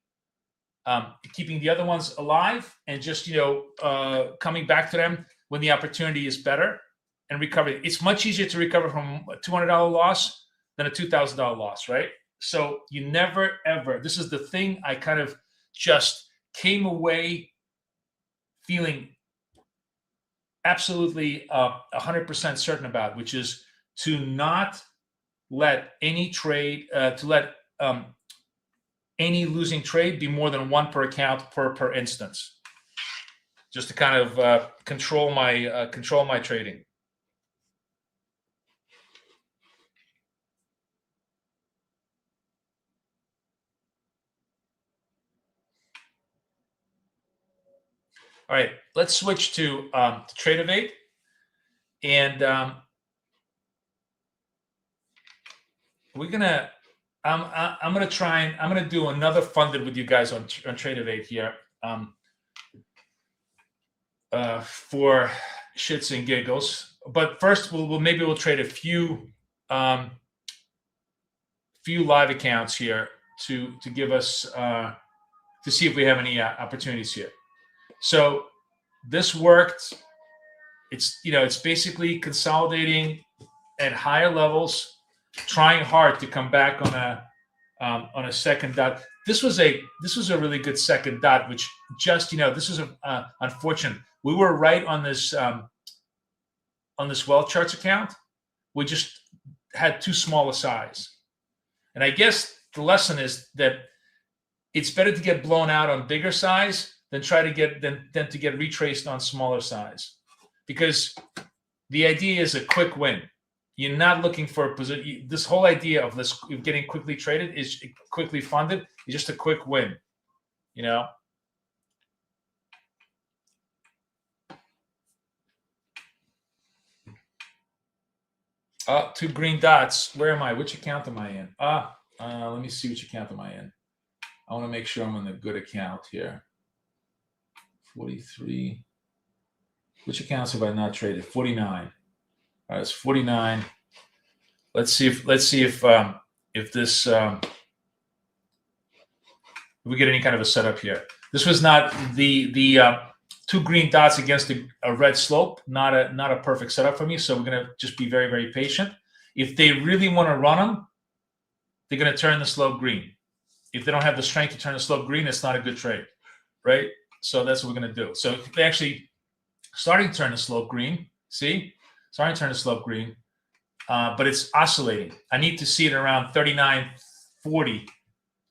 S3: Keeping the other ones alive and just coming back to them when the opportunity is better and recovering. It's much easier to recover from a $200 loss than a $2,000 loss, right? So you never ever. This is the thing I kind of just came away feeling absolutely 100% certain about, which is to not let any trade, any losing trade be more than 1 per account per instance, just to kind of control my trading. All right, let's switch to Tradingview, and we're gonna. I'm gonna try and I'm gonna do another funded with you guys on Tradingview here for shits and giggles. But first, we'll trade a few live accounts here to give us to see if we have any opportunities here. So this worked. It's basically consolidating at higher levels, trying hard to come back on a second dot. this was a really good second dot, which just, this is unfortunate. We were right on this Well Charts account. We just had too small a size. And I guess the lesson is that it's better to get blown out on bigger size than to get retraced on smaller size, because the idea is a quick win. You're not looking for a position. This whole idea of getting quickly traded is quickly funded is just a quick win, Two green dots. Where am I? Which account am I in? Let me see which account am I in. I want to make sure I'm on the good account here. 43. Which accounts have I not traded? 49. All right, it's 49. Let's see if this if we get any kind of a setup here. This was not the two green dots against a red slope. Not a perfect setup for me. So we're gonna just be very, very patient. If they really want to run them, they're gonna turn the slope green. If they don't have the strength to turn the slope green, it's not a good trade, right? So that's what we're gonna do. So if they actually starting to turn the slope green, see, starting to turn the slope green, but it's oscillating. I need to see it around 39.40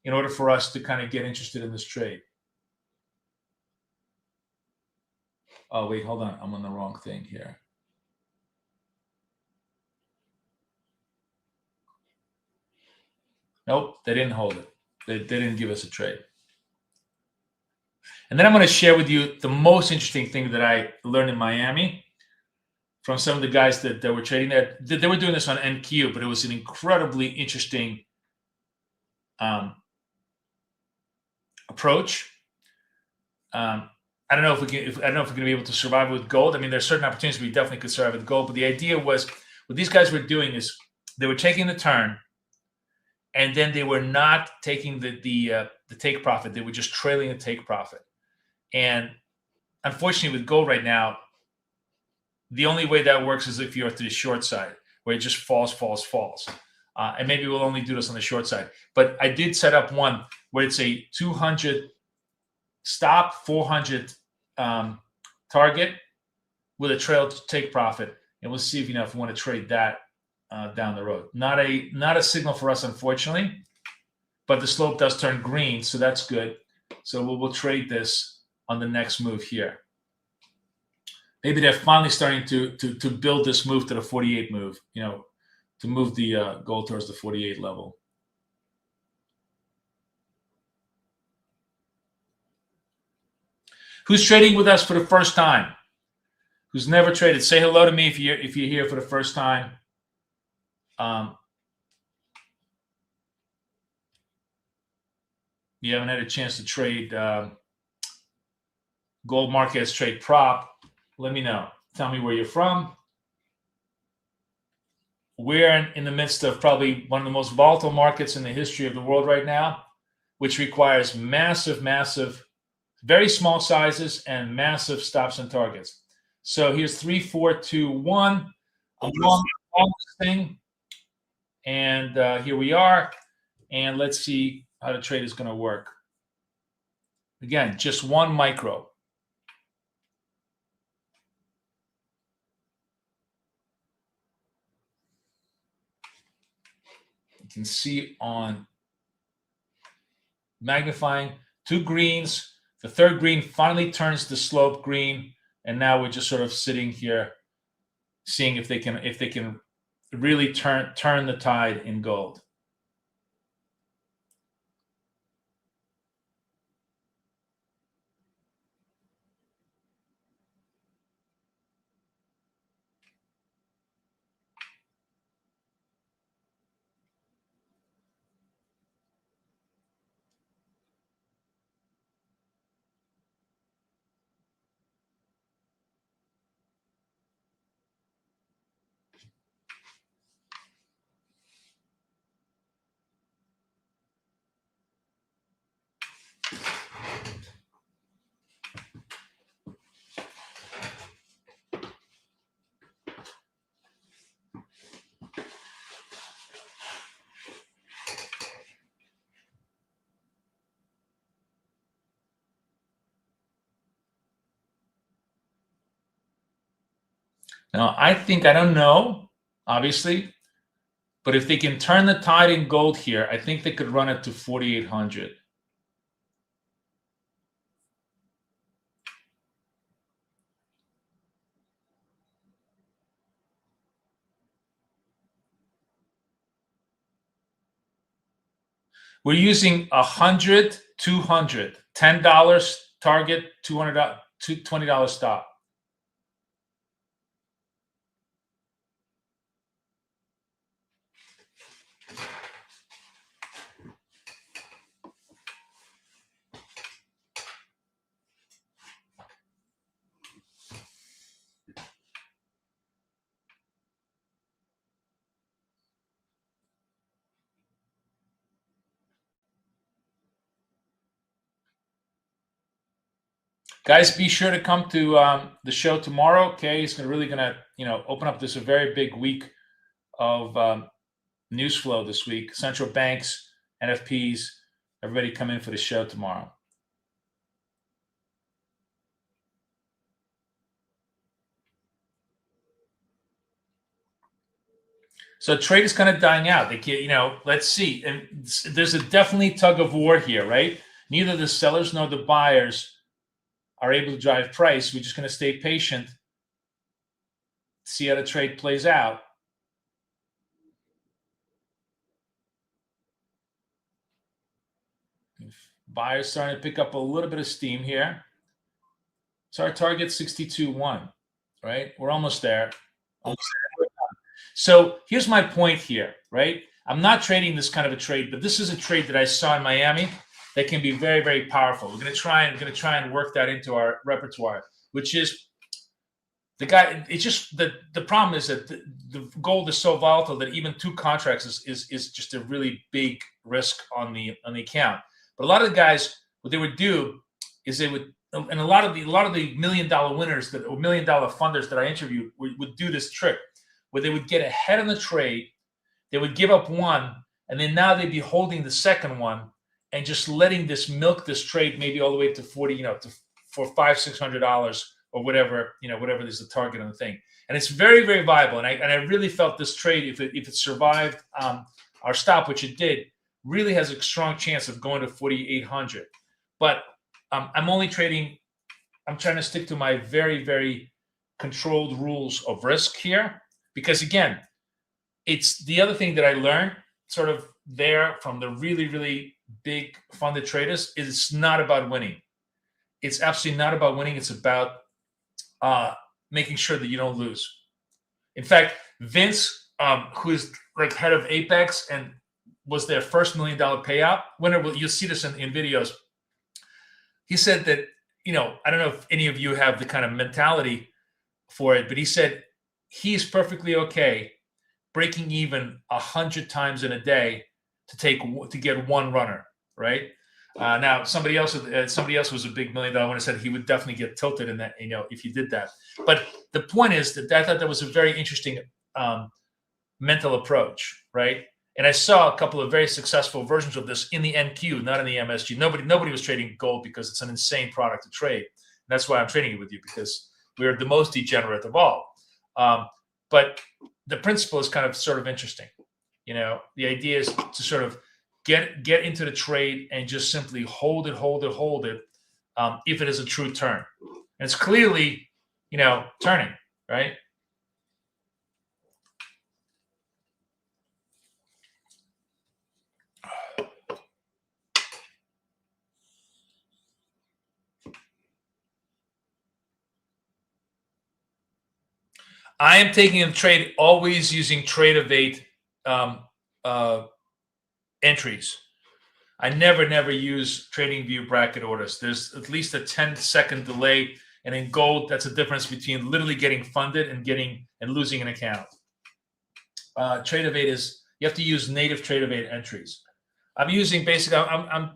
S3: in order for us to kind of get interested in this trade. Oh, wait, hold on. I'm on the wrong thing here. Nope, they didn't hold it. They didn't give us a trade. And then I'm going to share with you the most interesting thing that I learned in Miami from some of the guys that were trading there. They were doing this on NQ, but it was an incredibly interesting approach. I don't know if we're going to be able to survive with gold. I mean, there's certain opportunities we definitely could survive with gold, but the idea was what these guys were doing is they were taking the turn, and then they were not taking the take profit. They were just trailing the take profit. And unfortunately, with gold right now, the only way that works is if you're to the short side, where it just falls. And maybe we'll only do this on the short side. But I did set up one where it's a 200 stop, 400 target with a trail to take profit. And we'll see if we want to trade that down the road. Not a signal for us, unfortunately, but the slope does turn green, so that's good. So we'll trade this on the next move here. Maybe they're finally starting to build this move to the 48 move, to move the gold towards the 48 level. Who's trading with us for the first time? Who's never traded? Say hello to me if you're here for the first time. You haven't had a chance to trade gold markets, trade prop. Let me know. Tell me where you're from. We're in the midst of probably one of the most volatile markets in the history of the world right now, which requires massive, very small sizes and massive stops and targets. So here's 3, 4, 2, 1. I'm long this thing. And here we are. And let's see how the trade is going to work. Again, just one micro. You can see on magnifying 2 greens. The third green finally turns the slope green, and now we're just sort of sitting here, seeing if they can really turn the tide in gold. Now, I think, I don't know, obviously, but if they can turn the tide in gold here, I think they could run it to 4,800. We're using 100, 200, $10 target, $200, $20 stop. Guys, be sure to come to the show tomorrow. Okay, it's really gonna, open up this a very big week of news flow this week. Central banks, NFPs, everybody come in for the show tomorrow. So trade is kind of dying out. They can't, let's see. And there's a definitely tug of war here, right? Neither the sellers nor the buyers are able to drive price. We're just going to stay patient, see how the trade plays out. Buyers starting to pick up a little bit of steam here. So our target 62.1, right? We're almost there. So here's my point here, right? I'm not trading this kind of a trade, but this is a trade that I saw in Miami that can be very, very powerful. We're going to try and work that into our repertoire, which is the guy. It's just the problem is that the gold is so volatile that even 2 contracts is just a really big risk on the account. But a lot of the guys, what they would do is they would, and a lot of the $1 million winners or $1 million funders that I interviewed would do this trick where they would get ahead on the trade, they would give up one, and then now they'd be holding the second one and just letting this milk this trade maybe all the way to 40, for $500-$600 or whatever, whatever is the target on the thing. And it's very, very viable. And I really felt this trade, if it survived our stop, which it did, really has a strong chance of going to 4,800. But I'm only trading. I'm trying to stick to my very, very controlled rules of risk here, because again, it's the other thing that I learned sort of there from the really, really big funded traders is it's not about winning. It's absolutely not about winning. It's about making sure that you don't lose. In fact, Vince, who is like head of Apex and was their first $1 million payout winner, you'll see this in videos. He said that, I don't know if any of you have the kind of mentality for it, but he said he's perfectly okay breaking even 100 times in a day to get one runner, right? Now somebody else was a big $1 million winner, said he would definitely get tilted in that, if you did that. But the point is that I thought that was a very interesting mental approach, right? And I saw a couple of very successful versions of this in the NQ, not in the MSG. Nobody was trading gold because it's an insane product to trade. And that's why I'm trading it with you, because we're the most degenerate of all. But the principle is kind of sort of interesting. The idea is to sort of get into the trade and just simply hold it, if it is a true turn. And it's clearly, turning, right? I am taking a trade always using Tradingview entries. I never use Tradingview bracket orders. There's at least a 10-second delay, and in gold, that's a difference between literally getting funded and losing an account. Tradingview is, you have to use native Tradingview entries. I'm using basically, I'm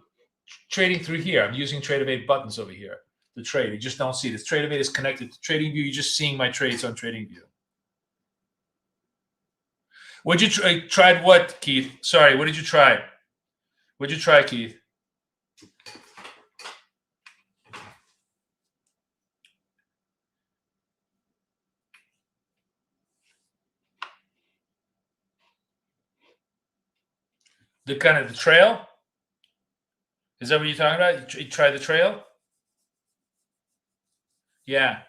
S3: trading through here. I'm using Tradingview buttons over here to trade. You just don't see this. Tradingview is connected to Tradingview. You're just seeing my trades on Tradingview. What'd you tried what, Keith? Sorry, what did you try? What'd you try, Keith? The kind of the trail. Is that what you're talking about? You try the trail? Yeah.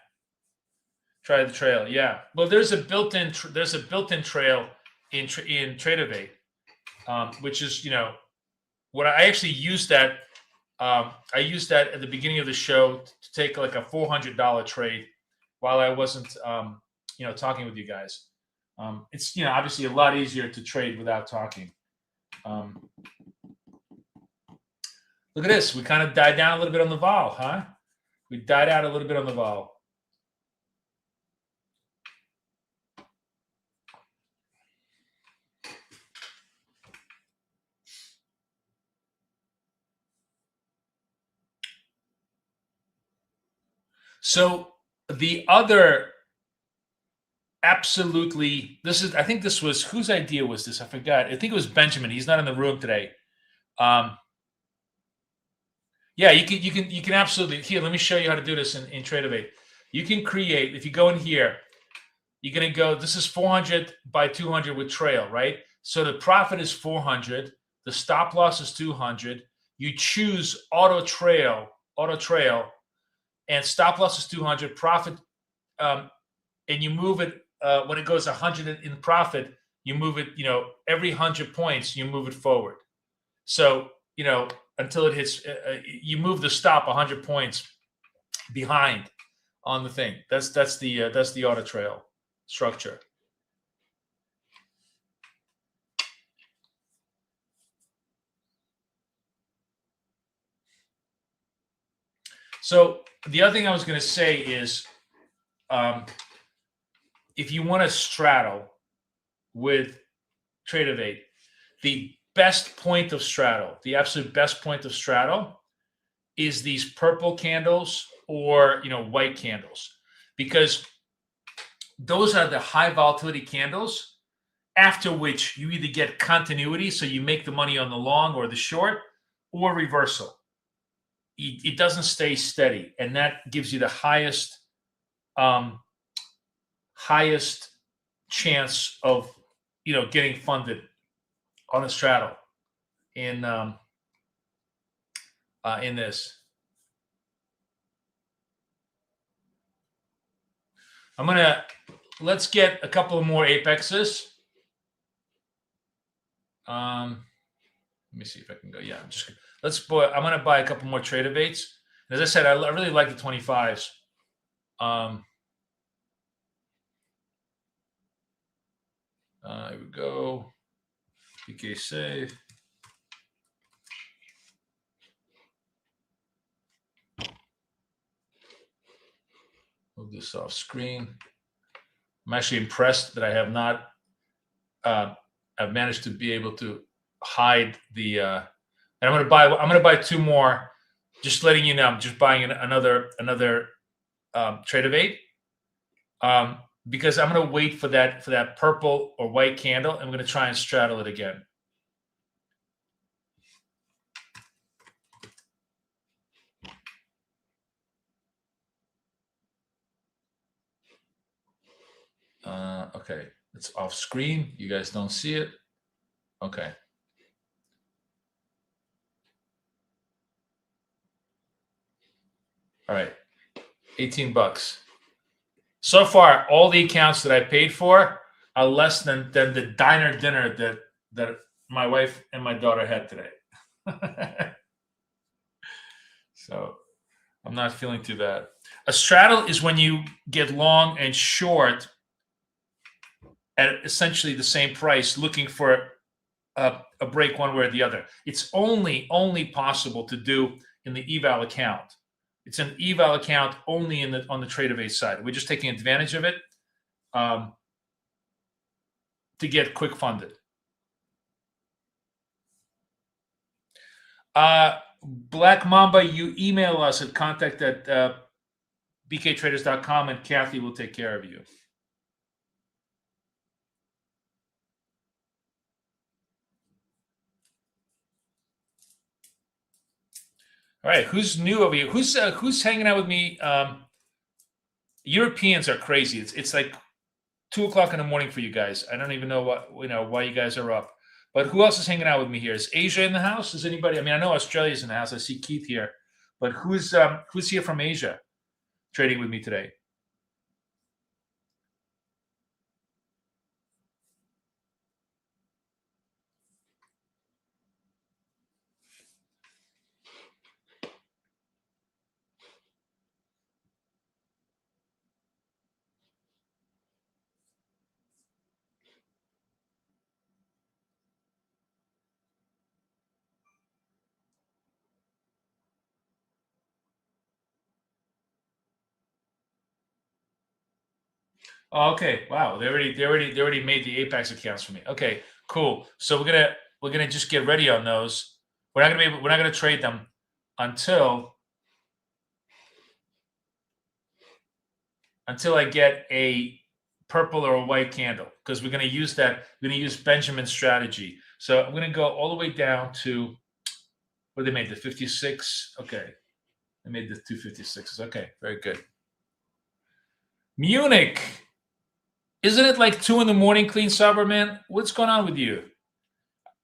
S3: Try the trail. Yeah. Well, there's a built-in trail in Tradingview, which is, what I actually used that. I used that at the beginning of the show to take like a $400 trade while I wasn't, talking with you guys. It's, obviously a lot easier to trade without talking. Look at this. We kind of died down a little bit on the vol, huh? We died out a little bit on the vol. So the other absolutely, I think this was, whose idea was this? I forgot. I think it was Benjamin. He's not in the room today. Yeah, you can absolutely, here, let me show you how to do this in Tradingview. You can create, if you go in here, you're going to go, this is 400 by 200 with trail, right? So the profit is 400. The stop loss is 200. You choose auto trail, and stop loss is 200. Profit, and you move it when it goes 100 in profit. You move it, every 100 points, you move it forward. So, until it hits, you move the stop 100 points behind on the thing. That's the auto trail structure. So the other thing I was going to say is, if you want to straddle with Tradingview, the best point of straddle, the absolute best point of straddle, is these purple candles or white candles, because those are the high volatility candles after which you either get continuity, so you make the money on the long or the short, or reversal. It doesn't stay steady, and that gives you the highest chance of getting funded on a straddle in this. Let's get a couple of more apexes. Let me see if I can go. Yeah, I'm gonna buy a couple more Tradingviews. As I said, I really like the 25s. Here we go. PK save. Move this off screen. I'm actually impressed that I have not. I've managed to be able to hide the. And I'm gonna buy two more. Just letting you know, I'm just buying another Tradingview. Because I'm going to wait for that purple or white candle. I'm going to try and straddle it again. Okay, it's off screen. You guys don't see it. Okay. All right, $18. So far, all the accounts that I paid for are less than the diner dinner that my wife and my daughter had today. So I'm not feeling too bad. A straddle is when you get long and short at essentially the same price, looking for a break one way or the other. It's only possible to do in the eval account. It's an eval account only on the Tradingview side. We're just taking advantage of it to get quick funded. Black Mamba, you email us at contact@bktraders.com, and Kathy will take care of you. All right, who's new over here? Who's hanging out with me? Europeans are crazy. It's like 2:00 in the morning for you guys. I don't even know why you guys are up. But who else is hanging out with me here? Is Asia in the house? Is anybody? I mean, I know Australia's in the house. I see Keith here, but who's here from Asia trading with me today? Oh, okay. Wow. They already made the Apex accounts for me. Okay, cool. So we're gonna just get ready on those. We're not gonna trade them until I get a purple or a white candle, because we're gonna use that. We're gonna use Benjamin's strategy. So I'm gonna go all the way down to where they made the 56. Okay. They made the 256s. Okay, very good. Munich. Isn't it like 2 in the morning, Clean Sober Man? What's going on with you?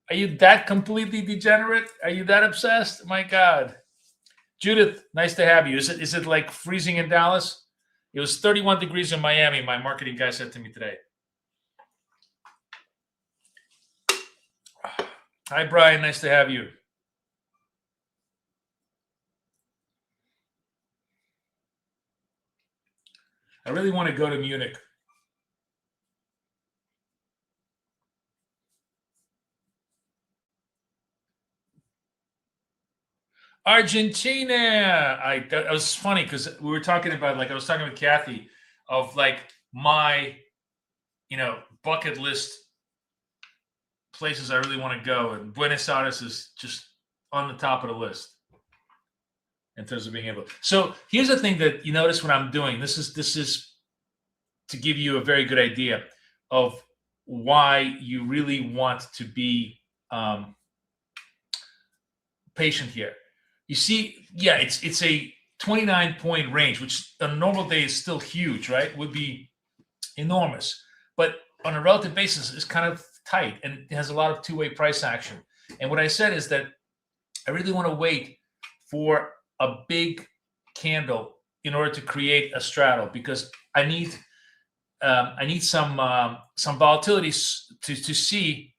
S3: Are you that completely degenerate? Are you that obsessed? My God. Judith, nice to have you. Is it like freezing in Dallas? It was 31 degrees in Miami, my marketing guy said to me today. Hi, Brian. Nice to have you. I really want to go to Munich. Argentina. That was funny because we were talking about, like, I was talking with Kathy of like my, bucket list places I really want to go, and Buenos Aires is just on the top of the list in terms of being able. So here's the thing that you notice what I'm doing. This is to give you a very good idea of why you really want to be patient here. You see, yeah, it's a 29-point range, which on a normal day is still huge, right? Would be enormous, but on a relative basis, it's kind of tight, and it has a lot of two-way price action. And what I said is that I really want to wait for a big candle in order to create a straddle, because I need some volatility to see.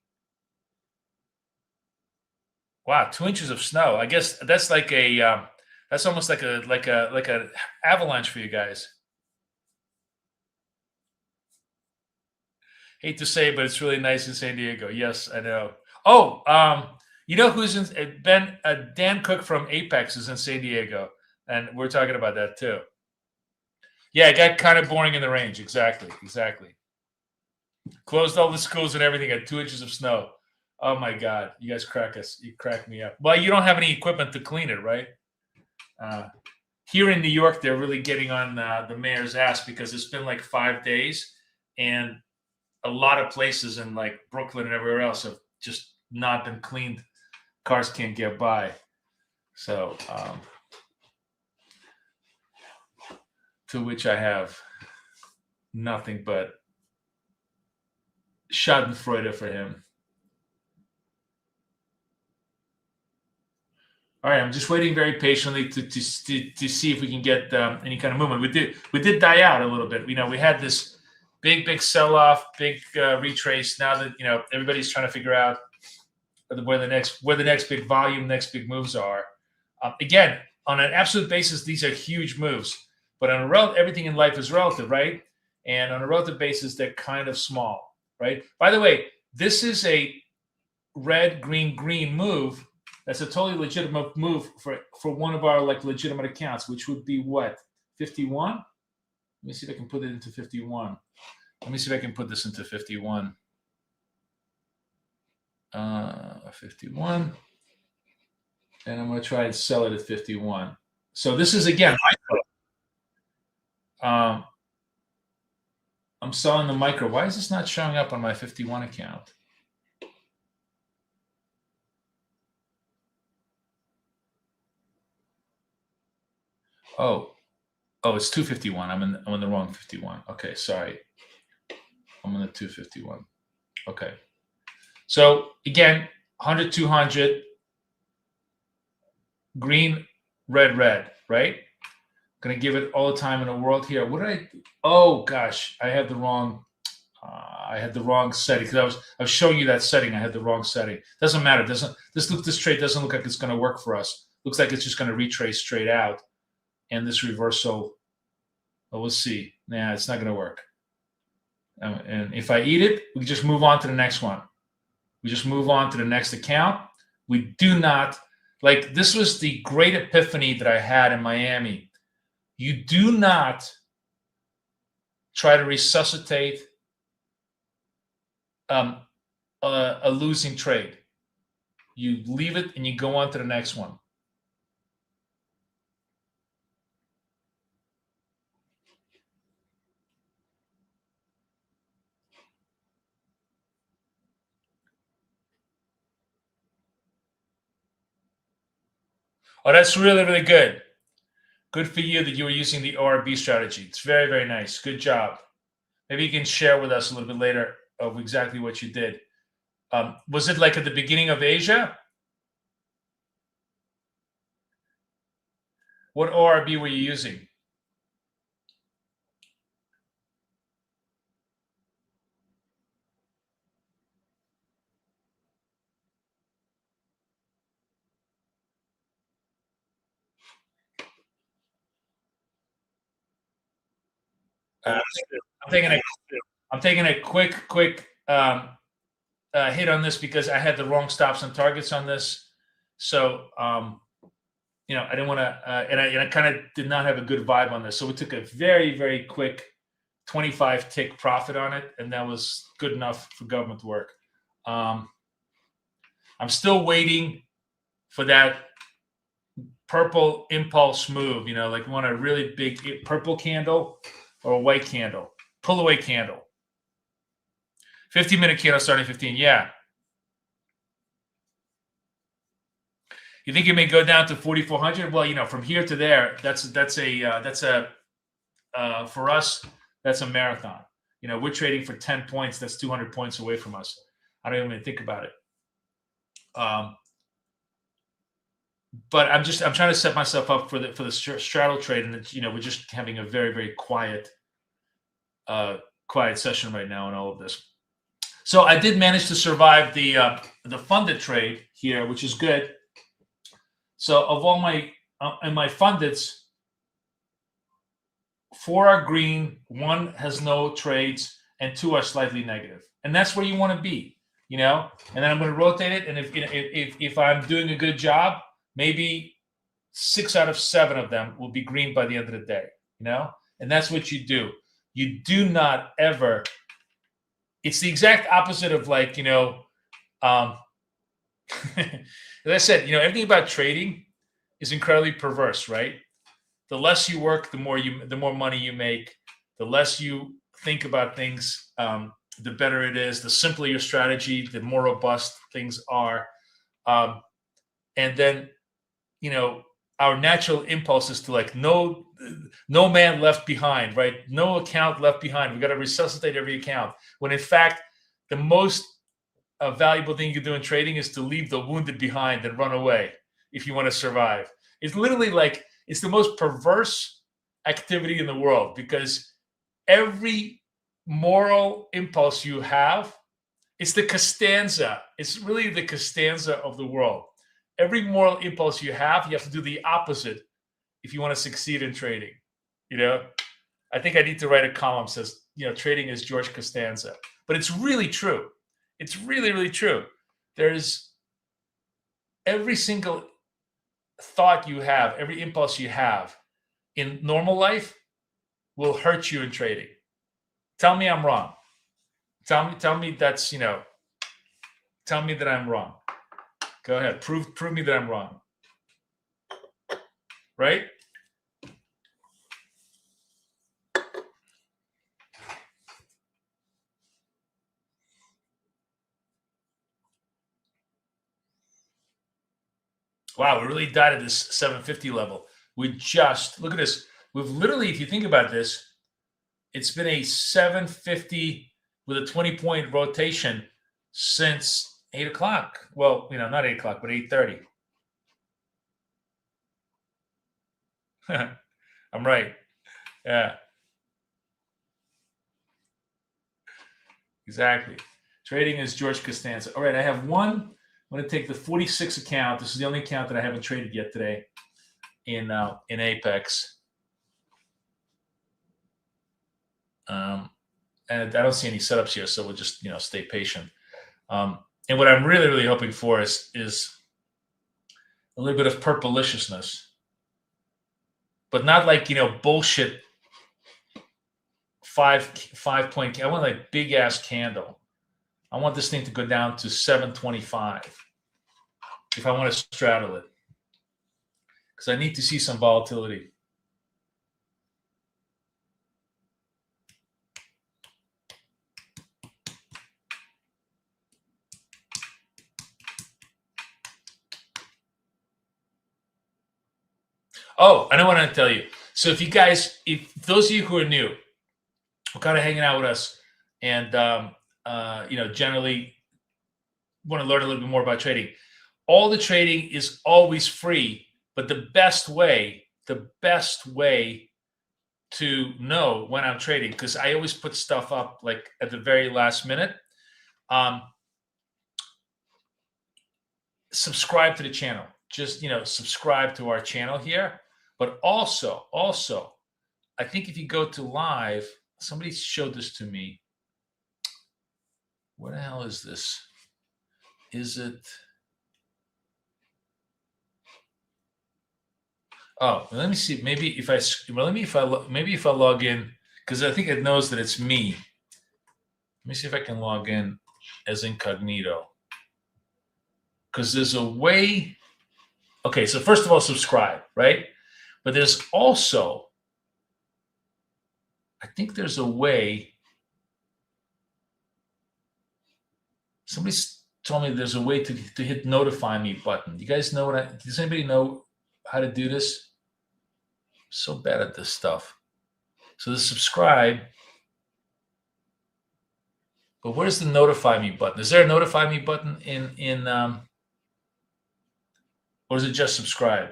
S3: Wow, 2 inches of snow. I guess that's like that's almost like a avalanche for you guys. Hate to say, but it's really nice in San Diego. Yes, I know. Oh, you know who's in Dan Cook from Apex is in San Diego, and we're talking about that too. Yeah, it got kind of boring in the range. Exactly. Closed all the schools and everything at 2 inches of snow. Oh my God, you guys crack us. You crack me up. Well, you don't have any equipment to clean it, right? Here in New York, they're really getting on the mayor's ass because it's been like 5 days, and a lot of places in like Brooklyn and everywhere else have just not been cleaned. Cars can't get by. So, to which I have nothing but schadenfreude for him. All right, I'm just waiting very patiently to see if we can get any kind of movement. We did die out a little bit. We had this big sell-off, big retrace. Now that everybody's trying to figure out where the next big volume, next big moves are. Again, on an absolute basis, these are huge moves. But on everything in life is relative, right? And on a relative basis, they're kind of small, right? By the way, this is a red, green move. That's a totally legitimate move for one of our like legitimate accounts, which would be what? 51? Let me see if I can put it into 51. Let me see if I can put this into 51. 51. And I'm going to try and sell it at 51. So this is, again, I'm selling the micro. Why is this not showing up on my 51 account? Oh, it's 251. I'm in the wrong 51. Okay, sorry. I'm in the 251. Okay. So again, 100, 200, green, red, red, right? Going to give it all the time in the world here. What did I? Oh gosh, I had the wrong. I had the wrong setting because I was showing you that setting. I had the wrong setting. Doesn't matter. This trade doesn't look like it's going to work for us. Looks like it's just going to retrace straight out, and this reversal. Well, we'll see. Nah, it's not going to work. And if I eat it, we just move on to the next one. We just move on to the next account. We do not like. This was the great epiphany that I had in Miami. You do not try to resuscitate a losing trade. You leave it and you go on to the next one. Oh, that's really, really good. Good for you that you were using the ORB strategy. It's very, very nice. Good job. Maybe you can share with us a little bit later of exactly what you did. Was it like at the beginning of Asia? What ORB were you using? I'm taking a quick hit on this because I had the wrong stops and targets on this. So, I didn't want to, and I kind of did not have a good vibe on this. So we took a very, very quick 25 tick profit on it, and that was good enough for government work. I'm still waiting for that purple impulse move, like we want a really big purple candle or a white candle, pull away candle. 15-minute candle starting 15. Yeah. You think it may go down to 4,400? Well, from here to there, that's a for us, that's a marathon. We're trading for 10 points. That's 200 points away from us. I don't even think about it. But I'm trying to set myself up for the straddle trade, and we're just having a very, very quiet session right now in all of this. So I did manage to survive the funded trade here, which is good. So of all my in my fundeds, 4 are green, 1 has no trades, and 2 are slightly negative, and that's where you want to be, And then I'm going to rotate it, and if I'm doing a good job, maybe 6 out of 7 of them will be green by the end of the day, and that's what you do. You do not ever. It's the exact opposite of as I said, everything about trading is incredibly perverse, right? The less you work, the more money you make. The less you think about things, the better it is. The simpler your strategy, the more robust things are. And then, our natural impulse is to no man left behind, right? No account left behind. We got to resuscitate every account. When in fact, the most valuable thing you can do in trading is to leave the wounded behind and run away if you want to survive. It's literally it's the most perverse activity in the world, because every moral impulse you have, it's the Costanza. It's really the Costanza of the world. Every moral impulse you have to do the opposite if you want to succeed in trading. I think I need to write a column that says, trading is George Costanza. But it's really true. It's really, really true. There's every single thought you have, every impulse you have in normal life will hurt you in trading. Tell me I'm wrong. Tell me that's, tell me that I'm wrong. Go ahead. Prove me that I'm wrong. Right? Wow, we really died at this 750 level. Look at this. We've literally, if you think about this, it's been a 750 with a 20-point rotation since 8 o'clock. Well, not 8 o'clock, but 8:30. I'm right. Yeah. Exactly. Trading is George Costanza. All right, I have one. I'm going to take the 46 account. This is the only account that I haven't traded yet today in Apex. And I don't see any setups here, so we'll just stay patient. And what I'm really, really hoping for is a little bit of purpleliciousness, but not like bullshit 5 point. I want like big ass candle. I want this thing to go down to 725 if I want to straddle it, because I need to see some volatility. Oh, I know what I'm going to tell you. So if those of you who are new, who are kind of hanging out with us, and generally want to learn a little bit more about trading, all the trading is always free. But the best way to know when I'm trading, because I always put stuff up like at the very last minute. Subscribe to the channel. Just subscribe to our channel here. But also, I think if you go to live, somebody showed this to me. What the hell is this? Is it? Oh, let me see. Maybe if I log in, because I think it knows that it's me. Let me see if I can log in as incognito. Because there's a way. Okay, so first of all, subscribe, right? But there's also, I think there's a way. Somebody told me there's a way to hit notify me button. You guys know does anybody know how to do this? I'm so bad at this stuff. So the subscribe, but where's the notify me button? Is there a notify me button or is it just subscribe?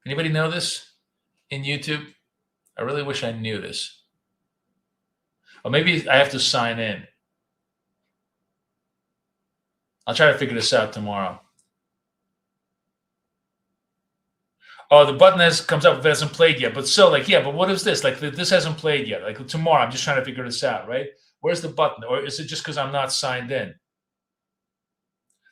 S3: Anybody know this in YouTube? I really wish I knew this. Or maybe I have to sign in. I'll try to figure this out tomorrow. Oh, the button comes up if it hasn't played yet. But but what is this? Like, this hasn't played yet. Like, tomorrow, I'm just trying to figure this out, right? Where's the button? Or is it just because I'm not signed in?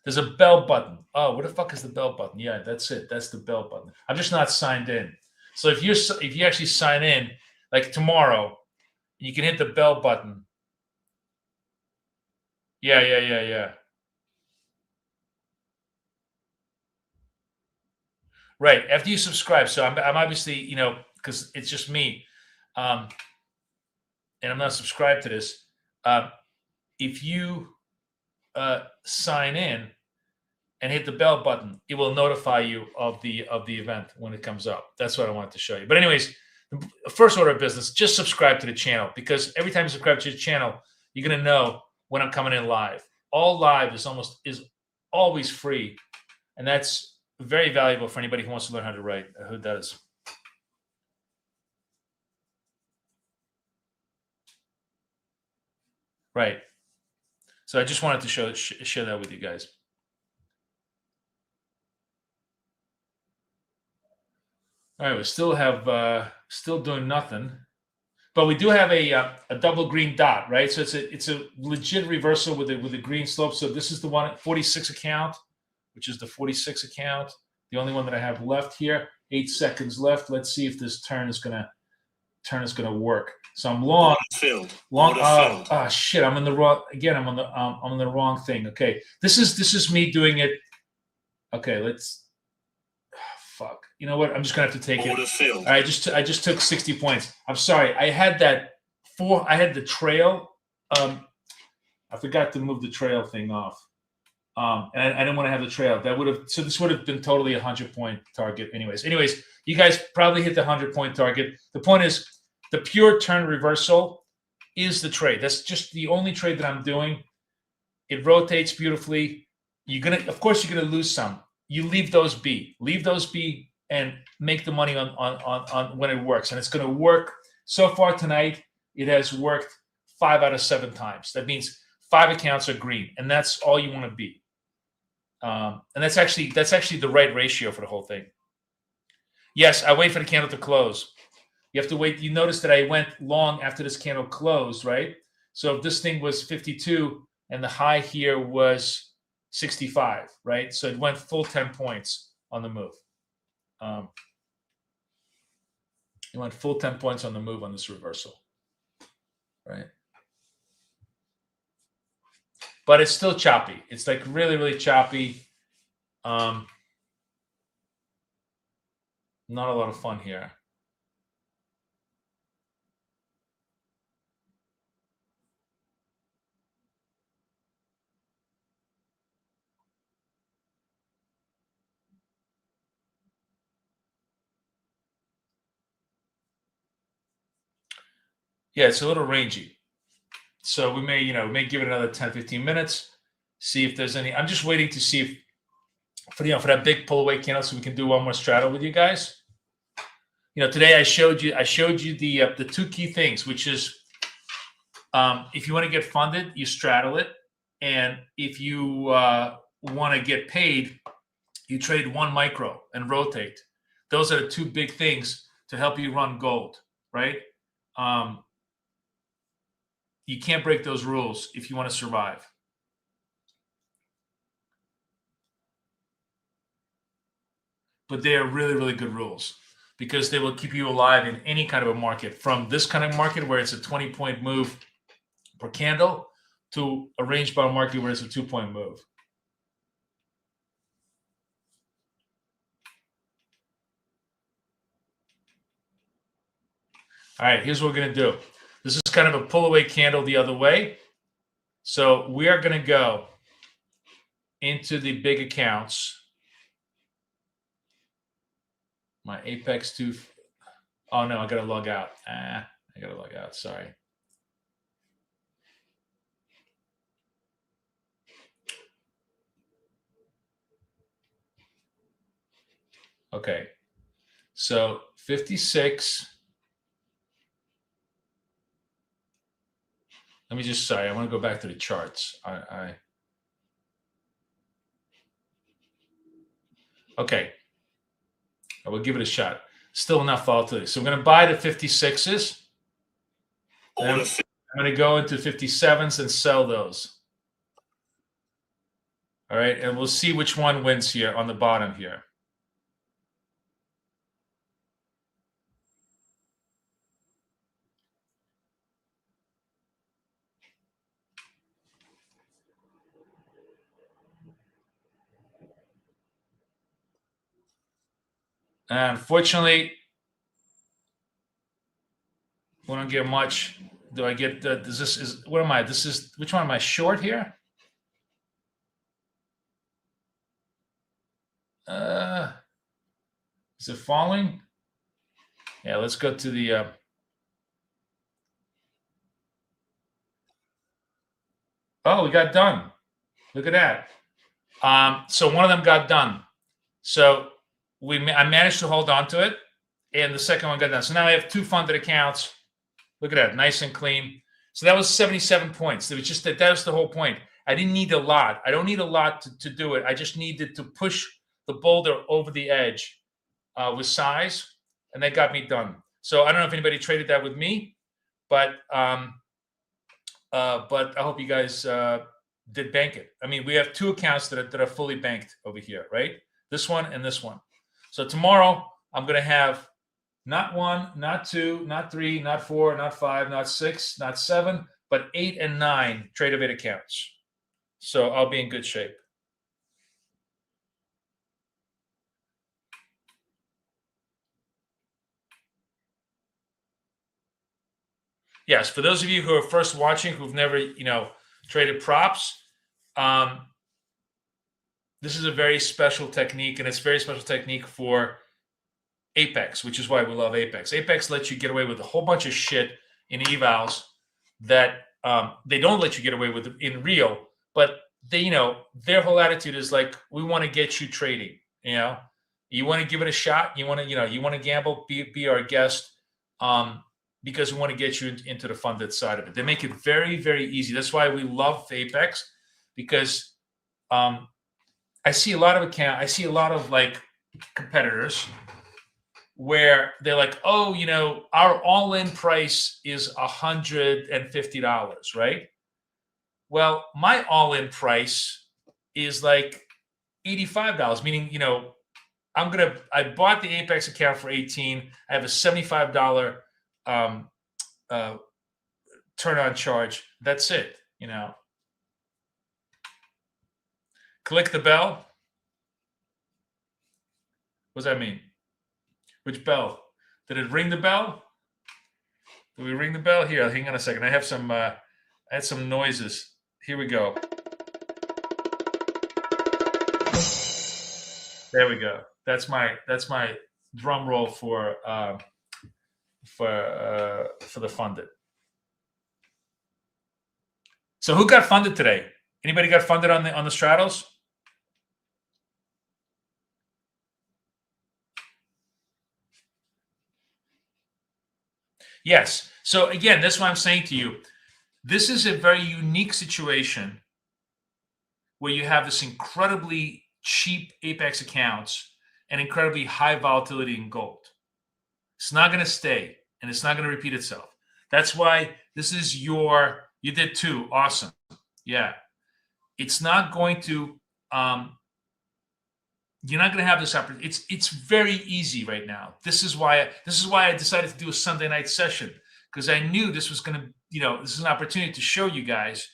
S3: There's a bell button. Oh, what the fuck is the bell button? Yeah, that's it. That's the bell button. I'm just not signed in. So if you actually sign in, like tomorrow, you can hit the bell button. Yeah. Right. After you subscribe. So I'm obviously, because it's just me, and I'm not subscribed to this. If you sign in and hit the bell button, it will notify you of the event when it comes up. That's what I wanted to show you. But anyways, first order of business, just subscribe to the channel, because every time you subscribe to the channel, you're going to know when I'm coming in live. All live is always free. And that's very valuable for anybody who wants to learn how to write, who does. Right. So I just wanted to share that with you guys. All right, we still still doing nothing, but we do have a double green dot, right? So it's a legit reversal with a green slope. So this is the one at 46 account, which is the 46 account, the only one that I have left here. 8 seconds left. Let's see if this turn is gonna work. So I'm long. Long. Oh shit! I'm in the wrong. Again, I'm on the wrong thing. Okay, this is me doing it. Okay, let's. Fuck. You know what? I'm just gonna have to take it. All right, I just took 60 points. I'm sorry. I had the trail. I forgot to move the trail thing off. And I didn't want to have the trail. This would have been totally a 100-point target. Anyways, you guys probably hit the 100-point target. The point is, the pure turn reversal is the trade. That's just the only trade that I'm doing. It rotates beautifully. Of course, you're gonna lose some. You leave those be. Leave those be and make the money on when it works. And it's gonna work. So far tonight, it has worked 5 out of 7 times. That means 5 accounts are green, and that's all you want to be. And that's actually the right ratio for the whole thing. Yes, I wait for the candle to close. You have to wait. You notice that I went long after this candle closed, right? So if this thing was 52 and the high here was 65, right? So it went full 10 points on the move. It went full 10 points on the move on this reversal, right? But it's still choppy. It's like really, really choppy. Not a lot of fun here. Yeah, it's a little rangy. So we may, may give it another 10, 15 minutes, see if there's any. I'm just waiting to see if for that big pull away candle so we can do one more straddle with you guys. Today I showed you the 2 key things, which is if you want to get funded, you straddle it. And if you want to get paid, you trade 1 micro and rotate. Those are the 2 big things to help you run gold, right? You can't break those rules if you want to survive. But they are really, really good rules because they will keep you alive in any kind of a market, from this kind of market where it's a 20-point move per candle to a range bound market where it's a 2-point move. All right, here's what we're going to do. This is kind of a pull away candle the other way. So we are going to go into the big accounts. My Apex 2. Oh, no, I got to log out. I got to log out. Sorry. Okay. So 56. Let me just, sorry, I want to go back to the charts. Okay. I will give it a shot. Still enough volatility. So I'm going to buy the 56s. And I'm going to go into 57s and sell those. All right. And we'll see which one wins here on the bottom here. Unfortunately, we don't get much. Do I get the, what am I? Which one am I short here? Is it falling? Yeah, let's go to the, oh, we got done. Look at that. So one of them got done. So I managed to hold on to it, and the second one got done. So now I have 2 funded accounts. Look at that, nice and clean. So that was 77 points. It was just that was the whole point. I didn't need a lot. I don't need a lot to do it. I just needed to push the boulder over the edge with size, and that got me done. So I don't know if anybody traded that with me, but I hope you guys did bank it. I mean, we have 2 accounts that are fully banked over here, right? This one and this one. So tomorrow I'm going to have not 1, not 2, not 3, not 4, not 5, not 6, not 7, but 8 and 9 trade of 8 accounts. So I'll be in good shape. Yes, for those of you who are first watching, who've never, traded props, this is a very special technique, and it's a very special technique for Apex, which is why we love Apex. Apex lets you get away with a whole bunch of shit in evals that they don't let you get away with it in real, but they, their whole attitude is like, we want to get you trading. You want to give it a shot. You want to, you want to gamble, be our guest, because we want to get you into the funded side of it. They make it very, very easy. That's why we love Apex, because I see a lot of like competitors where they're like, oh, our all-in price is $150, right? Well, my all-in price is like $85, meaning, I bought the Apex account for 18. I have a $75 turn on charge. That's it, Click the bell. What does that mean? Which bell? Did it ring the bell? Did we ring the bell? Here, hang on a second. I have some I had some noises. Here we go. There we go. That's my drum roll for the funded. So who got funded today? Anybody got funded on the straddles? Yes. So again, that's why I'm saying to you, this is a very unique situation where you have this incredibly cheap Apex accounts and incredibly high volatility in gold. It's not going to stay, and it's not going to repeat itself. That's why this is you did too. Awesome. Yeah. It's not going to, you're not going to have this opportunity. It's very easy right now. This is why I decided to do a Sunday night session, because I knew this was going to, this is an opportunity to show you guys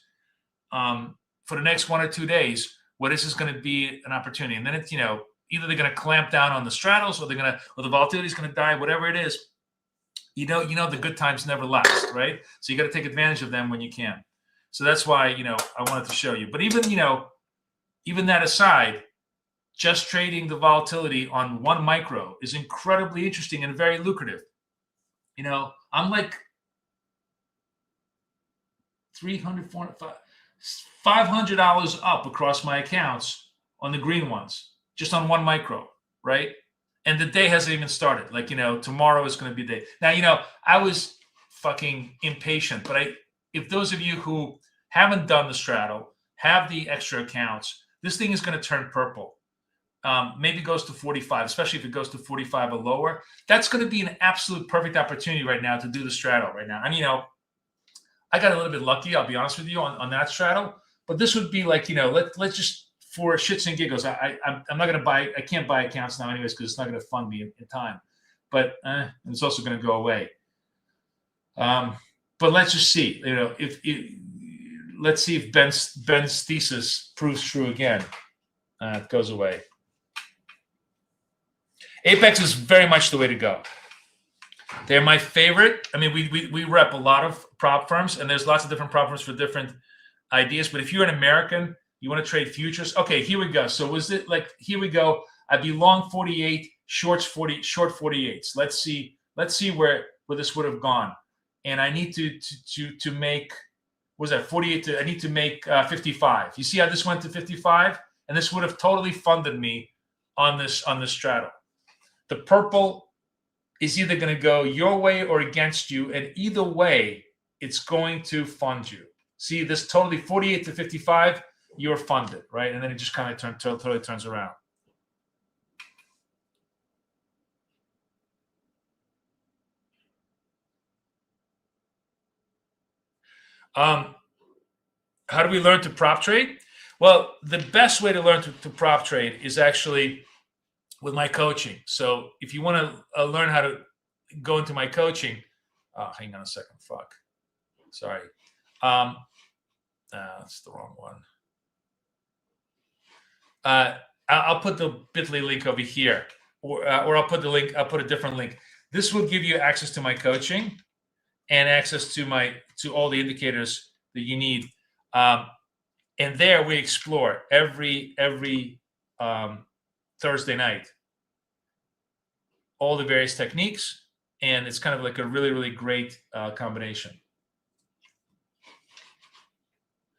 S3: for the next 1 or 2 days where this is going to be an opportunity. And then it's, either they're going to clamp down on the straddles, or or the volatility is going to die, whatever it is. The good times never last, right? So you got to take advantage of them when you can. So that's why, I wanted to show you. But even that aside, just trading the volatility on one micro is incredibly interesting and very lucrative. I'm like $300, $400, $500 up across my accounts on the green ones, just on one micro, right? And the day hasn't even started. Like, tomorrow is going to be the day. Now, I was fucking impatient, but if those of you who haven't done the straddle, have the extra accounts, this thing is going to turn purple. Maybe goes to 45, especially if it goes to 45 or lower. That's going to be an absolute perfect opportunity right now to do the straddle right now. And, I got a little bit lucky, I'll be honest with you, on that straddle. But this would be like, let's just, for shits and giggles, I'm not going to I can't buy accounts now anyways, because it's not going to fund me in time. But it's also going to go away. But let's just see, let's see if Ben's thesis proves true again. It goes away. Apex is very much the way to go. They're my favorite. I mean, we rep a lot of prop firms, and there's lots of different prop firms for different ideas. But if you're an American, you want to trade futures. Okay, here we go. So was it like, here we go. I'd be long 48, short 48s. Let's see where this would have gone. And I need to make, what was that, 48 I need to make 55. You see how this went to 55? And this would have totally funded me on this straddle. The purple is either going to go your way or against you, and either way, it's going to fund you. See, this totally 48 to 55, you're funded, right? And then it just kind of totally turns around. How do we learn to prop trade? Well, the best way to learn to prop trade is actually with my coaching. So if you want to learn how to go into my coaching, hang on a second. Fuck. Sorry. That's the wrong one. I'll put the bit.ly link over here, or I'll put the link. I'll put a different link. This will give you access to my coaching and access to all the indicators that you need. And there we explore every Thursday night all the various techniques, and it's kind of like a really, really great combination.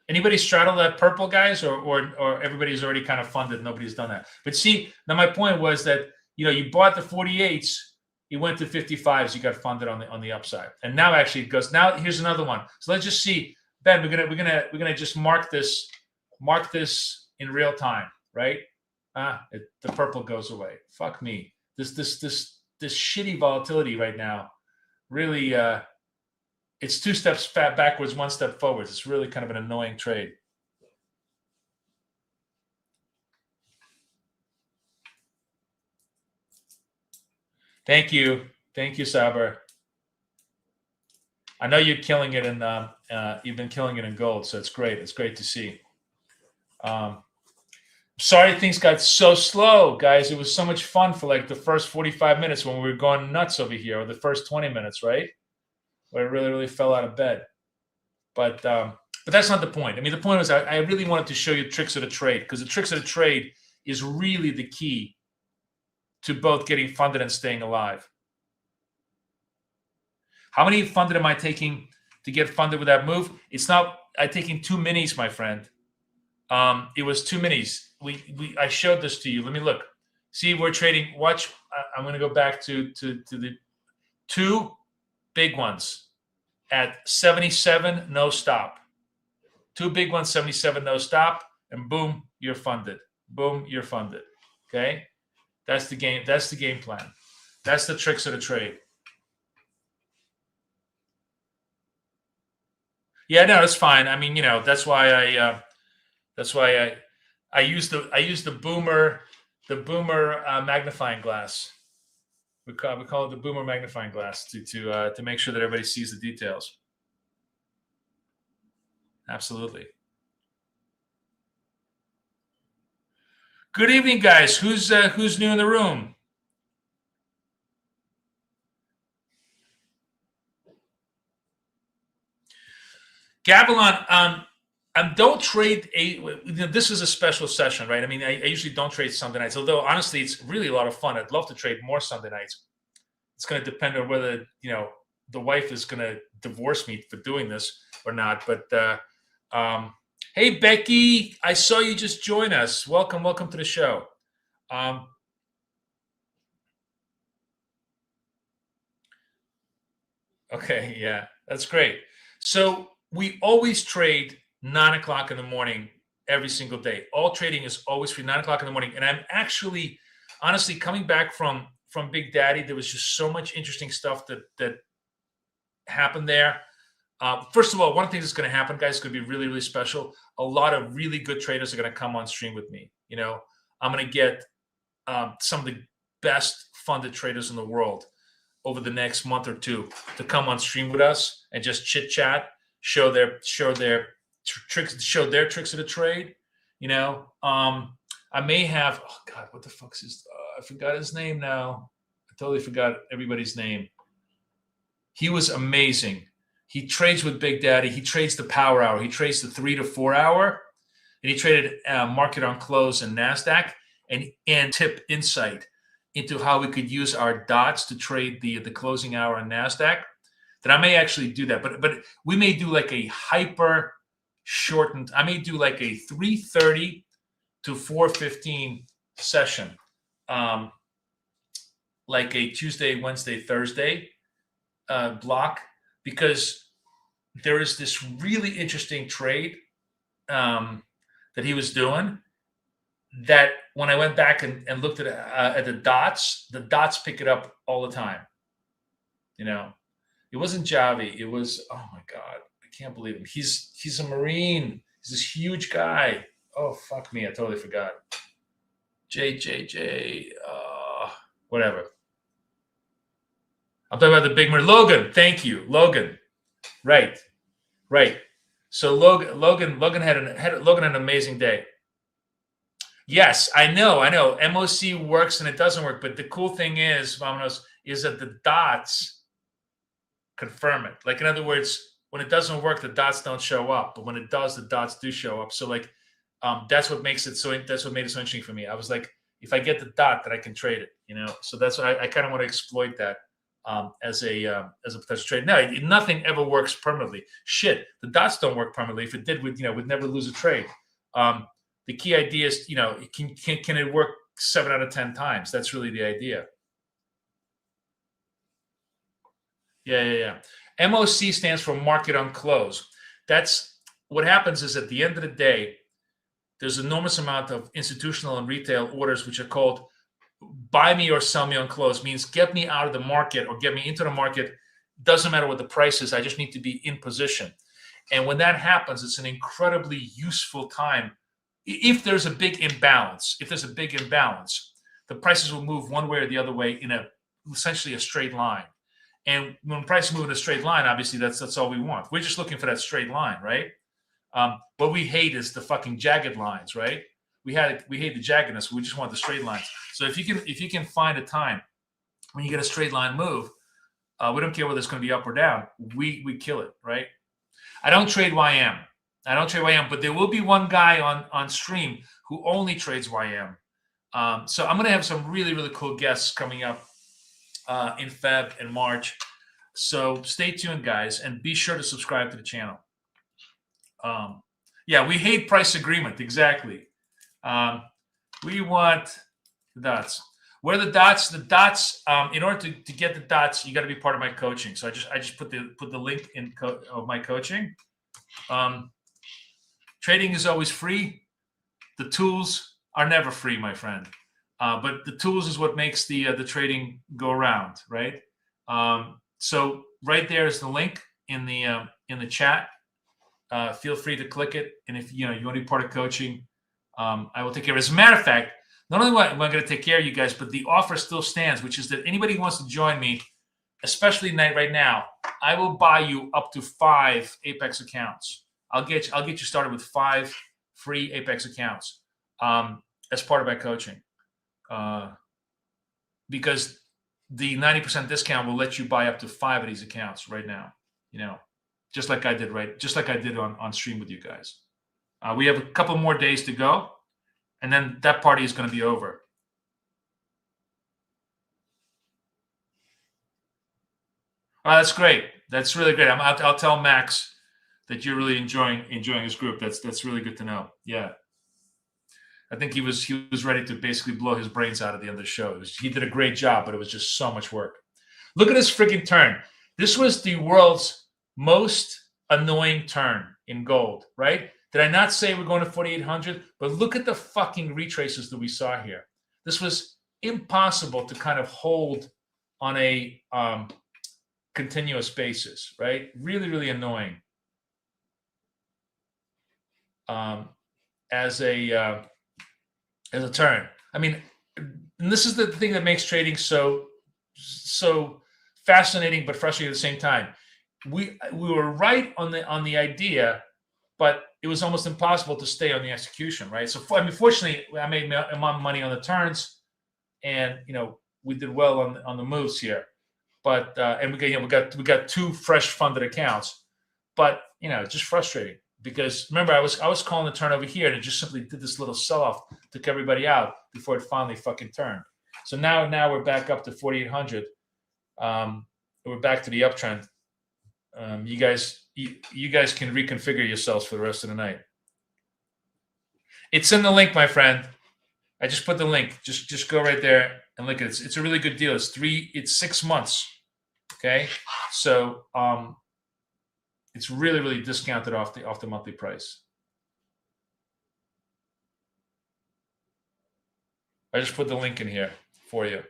S3: Anybody straddle that purple, guys, or everybody's already kind of funded? Nobody's done that. But see, now my point was that you bought the 48s, you went to 55s, you got funded on the upside, and now actually it goes. Now here's another one. So let's just see, Ben. We're gonna just mark this in real time, right? The purple goes away. Fuck me. This shitty volatility right now, really. It's 2 steps backwards, 1 step forwards. It's really kind of an annoying trade. Thank you, Saber. I know you're killing it in you've been killing it in gold, so it's great. It's great to see. Sorry things got so slow, guys. It was so much fun for like the first 45 minutes when we were going nuts over here, or the first 20 minutes, right? Where I really fell out of bed. But that's not the point. I mean, the point was I really wanted to show you tricks of the trade, because the tricks of the trade is really the key to both getting funded and staying alive. How many funded am I taking to get funded with that move? It's not, I'm taking 2 minis, my friend. It was 2 minis. I showed this to you. Let me look. See, we're trading. Watch. I'm going to go back to the 2 big ones at 77, no stop. 2 big ones, 77, no stop, and boom, you're funded. Boom, you're funded. Okay, that's the game. That's the game plan. That's the tricks of the trade. Yeah, no, it's fine. I mean, that's why I use the boomer magnifying glass. We call it the boomer magnifying glass to make sure that everybody sees the details. Absolutely. Good evening, guys. Who's new in the room? Gavilon, don't trade this is a special session, right? I mean, I usually don't trade Sunday nights, although honestly, it's really a lot of fun. I'd love to trade more Sunday nights. It's going to depend on whether, the wife is going to divorce me for doing this or not. But hey, Becky, I saw you just join us. Welcome to the show. Okay, yeah, that's great. So we always trade 9 o'clock in the morning every single day. All trading is always free 9 o'clock in the morning. And I'm actually, honestly, coming back from Big Daddy, there was just so much interesting stuff that happened there. First of all, one of the things that's going to happen, guys, is going to be really, really special. A lot of really good traders are going to come on stream with me. I'm going to get some of the best funded traders in the world over the next month or 2 to come on stream with us and just chit chat, show their tricks of the trade. I may have, oh God, what the fuck's his, I forgot his name now. I totally forgot everybody's name. He was amazing. He trades with Big Daddy. He trades the power hour. He trades the 3 to 4 hour, and he traded market on close and NASDAQ and tip insight into how we could use our dots to trade the closing hour on NASDAQ. That I may actually do that, but we may do like a hyper shortened. I may do like a 3:30 to 4:15 session, like a Tuesday, Wednesday, Thursday block, because there is this really interesting trade that he was doing that when I went back and looked at the dots pick it up all the time. It wasn't Javi. It was, oh my God, I can't believe him. He's a Marine. He's this huge guy. Oh, fuck me. I totally forgot. JJJ, whatever. I'm talking about the big Marine. Logan, thank you. Logan. Right. So Logan had an amazing day. Yes, I know. MOC works and it doesn't work, but the cool thing is, Vamonos, is that the dots confirm it. Like, in other words, when it doesn't work, the dots don't show up, but when it does, the dots do show up. So like, that's what made it so interesting for me. I was like, if I get the dot, then I can trade it, so that's what I kind of want to exploit that. as a potential trade. No, nothing ever works permanently. Shit, the dots don't work permanently. If it did, we'd never lose a trade. The key idea is, can it work 7 out of 10 times? That's really the idea. Yeah. MOC stands for market on close. That's what happens is at the end of the day, there's an enormous amount of institutional and retail orders, which are called buy me or sell me on close, means get me out of the market or get me into the market. Doesn't matter what the price is. I just need to be in position. And when that happens, it's an incredibly useful time. If there's a big imbalance, the prices will move one way or the other way in essentially a straight line. And when prices move in a straight line, obviously that's all we want. We're just looking for that straight line, right? What we hate is the fucking jagged lines, right? We hate the jaggedness. We just want the straight lines. So if you can find a time when you get a straight line move, we don't care whether it's going to be up or down. We kill it, right? I don't trade YM. But there will be one guy on stream who only trades YM. So I'm going to have some really, really cool guests coming up in Feb and March. So stay tuned, guys, and be sure to subscribe to the channel. Yeah, we hate price agreement. Exactly. We want the dots. Where are the dots? The dots. In order to get the dots, you got to be part of my coaching. So I just put the link in of my coaching. Trading is always free. The tools are never free, my friend. But the tools is what makes the trading go around, right? So right there is the link in the chat. Feel free to click it, and if you want to be part of coaching, I will take care of it. As a matter of fact, not only am I going to take care of you guys, but the offer still stands, which is that anybody who wants to join me, especially right now, I will buy you up to 5 Apex accounts. I'll get you started with 5 free Apex accounts as part of my coaching, because the 90% discount will let you buy up to 5 of these accounts right now. Just like I did on stream with you guys. We have a couple more days to go, and then that party is going to be over. Oh, that's great. That's really great. I'll tell Max that you're really enjoying his group. That's really good to know. Yeah, I think he was ready to basically blow his brains out at the end of the show. He did a great job, but it was just so much work. Look at this freaking turn. This was the world's most annoying turn in gold, right? Did I not say we're going to 4,800? But look at the fucking retraces that we saw here. This was impossible to kind of hold on a continuous basis, right? Really, really annoying. As a turn. I mean, and this is the thing that makes trading so fascinating but frustrating at the same time. We were right on the idea, but it was almost impossible to stay on the execution, right? So fortunately, I made money on the turns, and we did well on the moves here. But and we got 2 fresh funded accounts, but just frustrating because remember I was calling the turn over here, and it just simply did this little sell off, took everybody out before it finally fucking turned. So now we're back up to 4,800. We're back to the uptrend. You guys can reconfigure yourselves for the rest of the night. It's in the link, my friend. I just put the link. Just go right there and look at it. It's a really good deal. It's 6 months. Okay, so it's really, really discounted off the monthly price. I just put the link in here for you.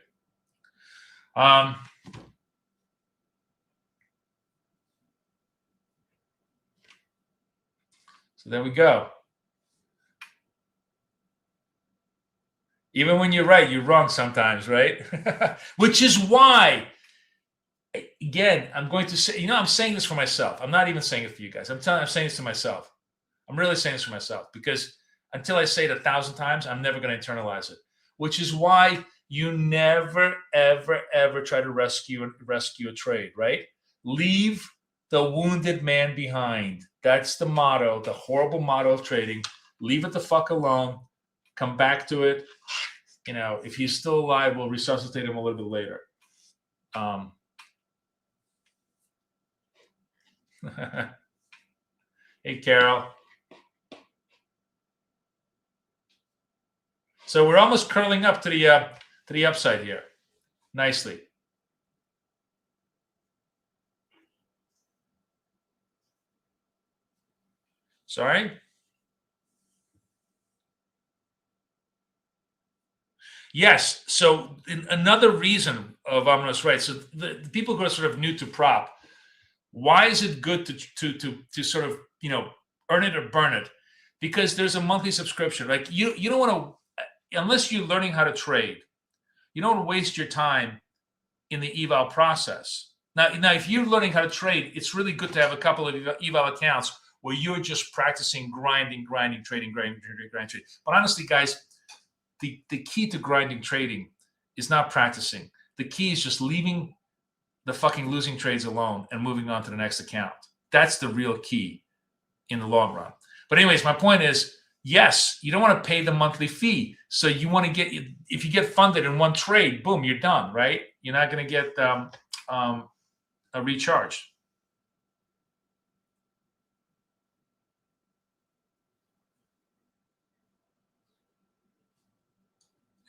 S3: So there we go. Even when you're right, you're wrong sometimes, right? Which is why, again, I'm going to say, I'm saying this for myself. I'm not even saying it for you guys. I'm saying this to myself. I'm really saying this for myself because until I say it 1,000 times, I'm never going to internalize it. Which is why you never, ever, ever try to rescue a trade, right? Leave the wounded man behind. That's the motto, the horrible motto of trading. Leave it the fuck alone. Come back to it. If he's still alive, we'll resuscitate him a little bit later. Hey, Carol. So we're almost curling up to the upside here, nicely. Sorry. Yes. So another reason of ominous, right? So the people who are sort of new to prop, why is it good to sort of earn it or burn it? Because there's a monthly subscription. Like you don't want to, unless you're learning how to trade, you don't want to waste your time in the eval process. Now if you're learning how to trade, it's really good to have a couple of eval accounts where you're just practicing trading. But honestly, guys, the key to grinding trading is not practicing. The key is just leaving the fucking losing trades alone and moving on to the next account. That's the real key in the long run. But anyways, my point is, yes, you don't want to pay the monthly fee. So you want to get, if you get funded in one trade, boom, you're done, right? You're not going to get a recharge.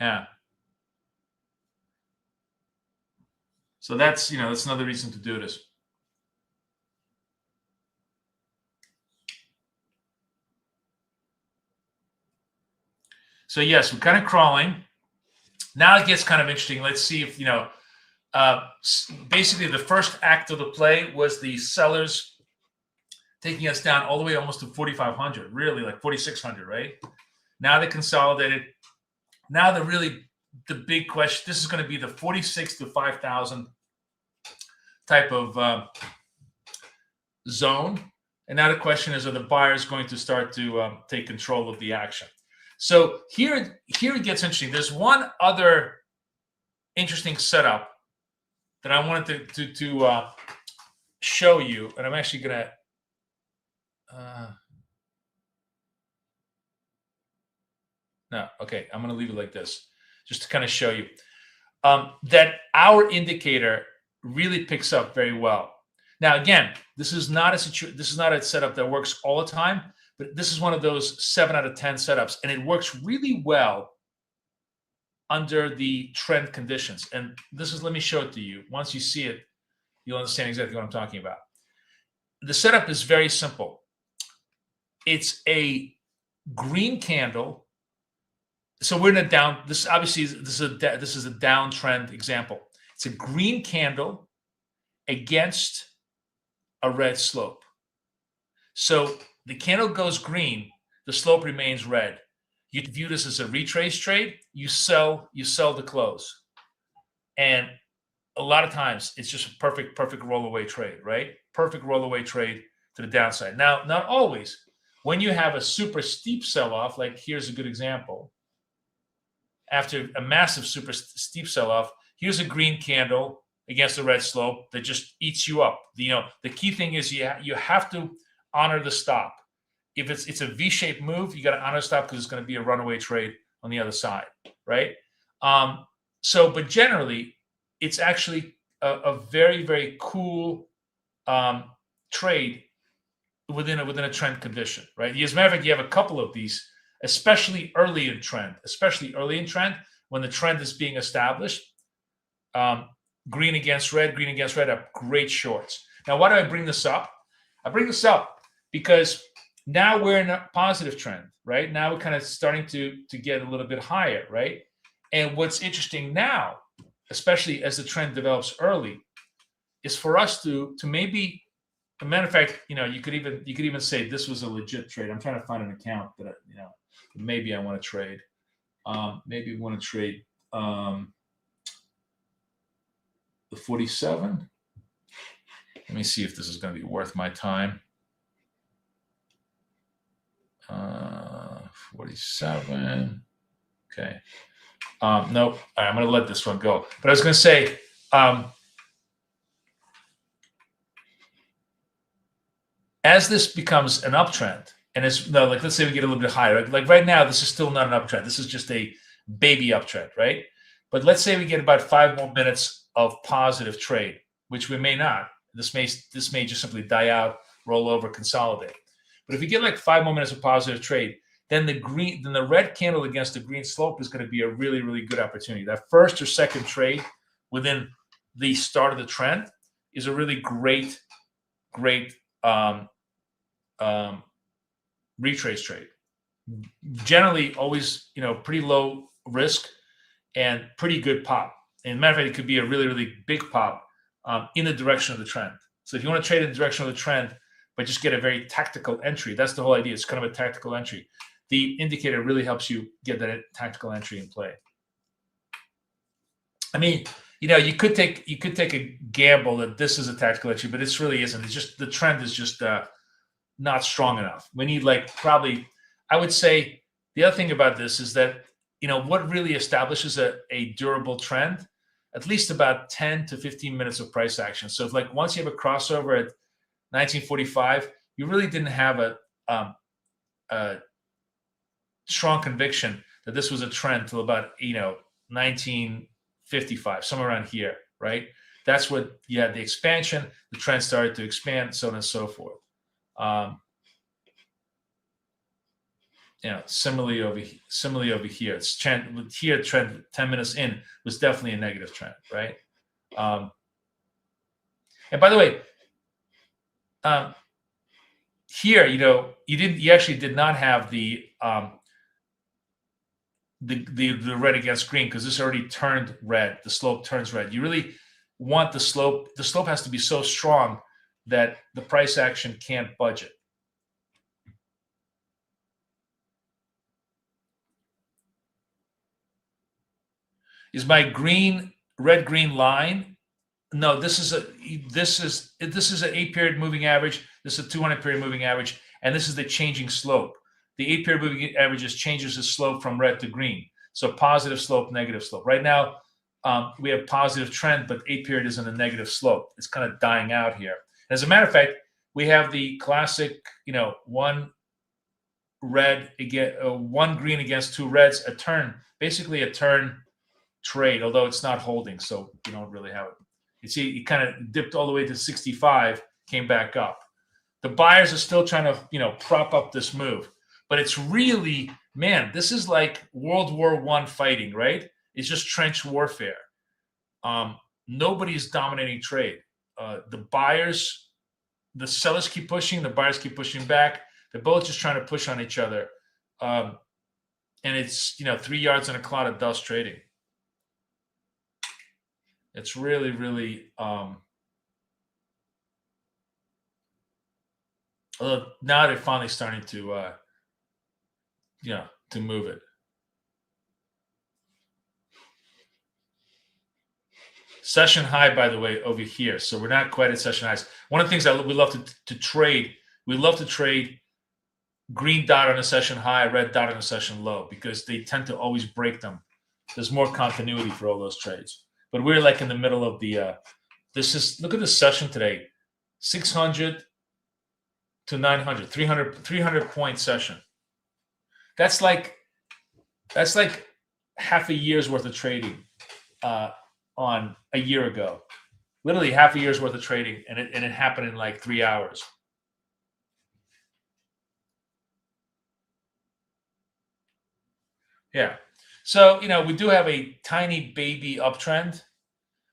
S3: Yeah. So that's, that's another reason to do this. So yes, we're kind of crawling. Now it gets kind of interesting. Let's see if, basically the first act of the play was the sellers taking us down all the way almost to 4,500, really like 4,600, right? Now they consolidated. Now the big question, this is going to be the 46 to 5,000 type of zone. And now the question is, are the buyers going to start to take control of the action? So here it gets interesting. There's one other interesting setup that I wanted to show you, and I'm actually going to I'm going to leave it like this, just to kind of show you that our indicator really picks up very well. Now, again, this is not a setup that works all the time, but this is one of those 7 out of 10 setups, and it works really well under the trend conditions. And let me show it to you. Once you see it, you'll understand exactly what I'm talking about. The setup is very simple. It's a green candle. So we're in a down. This is a downtrend example. It's a green candle against a red slope. So the candle goes green, the slope remains red. You view this as a retrace trade. You sell the close, and a lot of times it's just a perfect rollaway trade, right? Perfect rollaway trade to the downside. Now, not always. When you have a super steep sell-off, like here's a good example. After a massive super steep sell-off, here's a green candle against a red slope that just eats you up. The key thing is you have to honor the stop. If it's a V-shaped move, you got to honor stop because it's going to be a runaway trade on the other side, right? But generally, it's actually a very, very cool trade within a trend condition, right? As a matter of fact, you have a couple of these, especially early in trend, when the trend is being established. Green against red are great shorts. Now, why do I bring this up? I bring this up because now we're in a positive trend, right? Now we're kind of starting to get a little bit higher, right? And what's interesting now, especially as the trend develops early, is for us to maybe, as a matter of fact, you could even say this was a legit trade. I'm trying to find an account that maybe I want to trade. Maybe we want to trade the 47. Let me see if this is going to be worth my time. 47. Okay. Nope. All right, I'm going to let this one go. But I was going to say, as this becomes an uptrend, and let's say we get a little bit higher. Like right now, this is still not an uptrend. This is just a baby uptrend, right? But let's say we get about 5 more minutes of positive trade, which we may not. this may just simply die out, roll over, consolidate. But if you get like 5 more minutes of positive trade, then the red candle against the green slope is going to be a really, really good opportunity. That first or second trade within the start of the trend is a really great retrace trade. Generally, always pretty low risk and pretty good pop. And matter of fact, it could be a really, really big pop in the direction of the trend. So if you want to trade in the direction of the trend, but just get a very tactical entry, that's the whole idea. It's kind of a tactical entry. The indicator really helps you get that tactical entry in play. I mean, you could take a gamble that this is a tactical entry, but it really isn't. It's just the trend is just not strong enough. We need probably, I would say, the other thing about this is that what really establishes a durable trend, at least about 10 to 15 minutes of price action. So if once you have a crossover at 1945, you really didn't have a strong conviction that this was a trend till about 1955, somewhere around here, right? That's what you had the expansion. The trend started to expand, so on and so forth. Similarly over here, it's trend 10 minutes in was definitely a negative trend, right? And by the way, here, you actually did not have the red against green because this already turned red. The slope turns red. You really want the slope. The slope has to be so strong that the price action can't budge it. Is my red green line? No, this is an 8-period moving average. This is a 200-period moving average, and this is the changing slope. The 8-period moving average changes the slope from red to green. So positive slope, negative slope. Right now, we have positive trend, but 8-period is in a negative slope. It's kind of dying out here. As a matter of fact, we have the classic, one red again, one green against two reds, basically a turn trade, although it's not holding, so you don't really have it. You see, it kind of dipped all the way to 65, came back up. The buyers are still trying to, prop up this move, but it's really, man, this is like World War I fighting, right? It's just trench warfare. Nobody's dominating trade. The sellers keep pushing, the buyers keep pushing back. They're both just trying to push on each other. And it's, 3 yards in a cloud of dust trading. It's really, really, now they're finally starting to, to move it. Session high, by the way, over here. So we're not quite at session highs. One of the things that we love to trade, we love to trade green dot on a session high, red dot on a session low, because they tend to always break them. There's more continuity for all those trades. But we're in the middle of the, look at the session today, 600 to 900, 300 point session. That's like half a year's worth of trading on a year ago. Literally half a year's worth of trading, and it happened in like 3 hours. Yeah. So, we do have a tiny baby uptrend.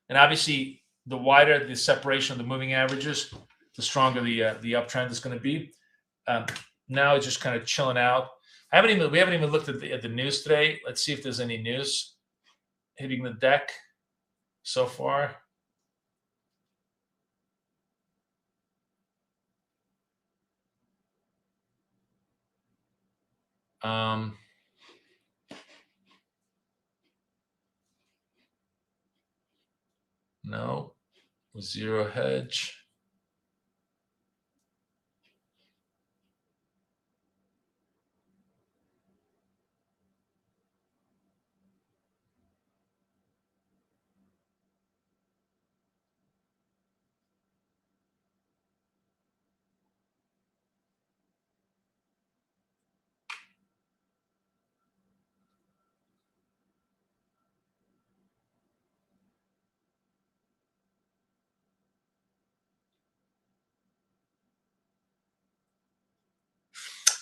S3: And obviously, the wider the separation of the moving averages, the stronger the uptrend is going to be. Now it's just kind of chilling out. We haven't even looked at the news today. Let's see if there's any news hitting the deck so far. No, zero hedge.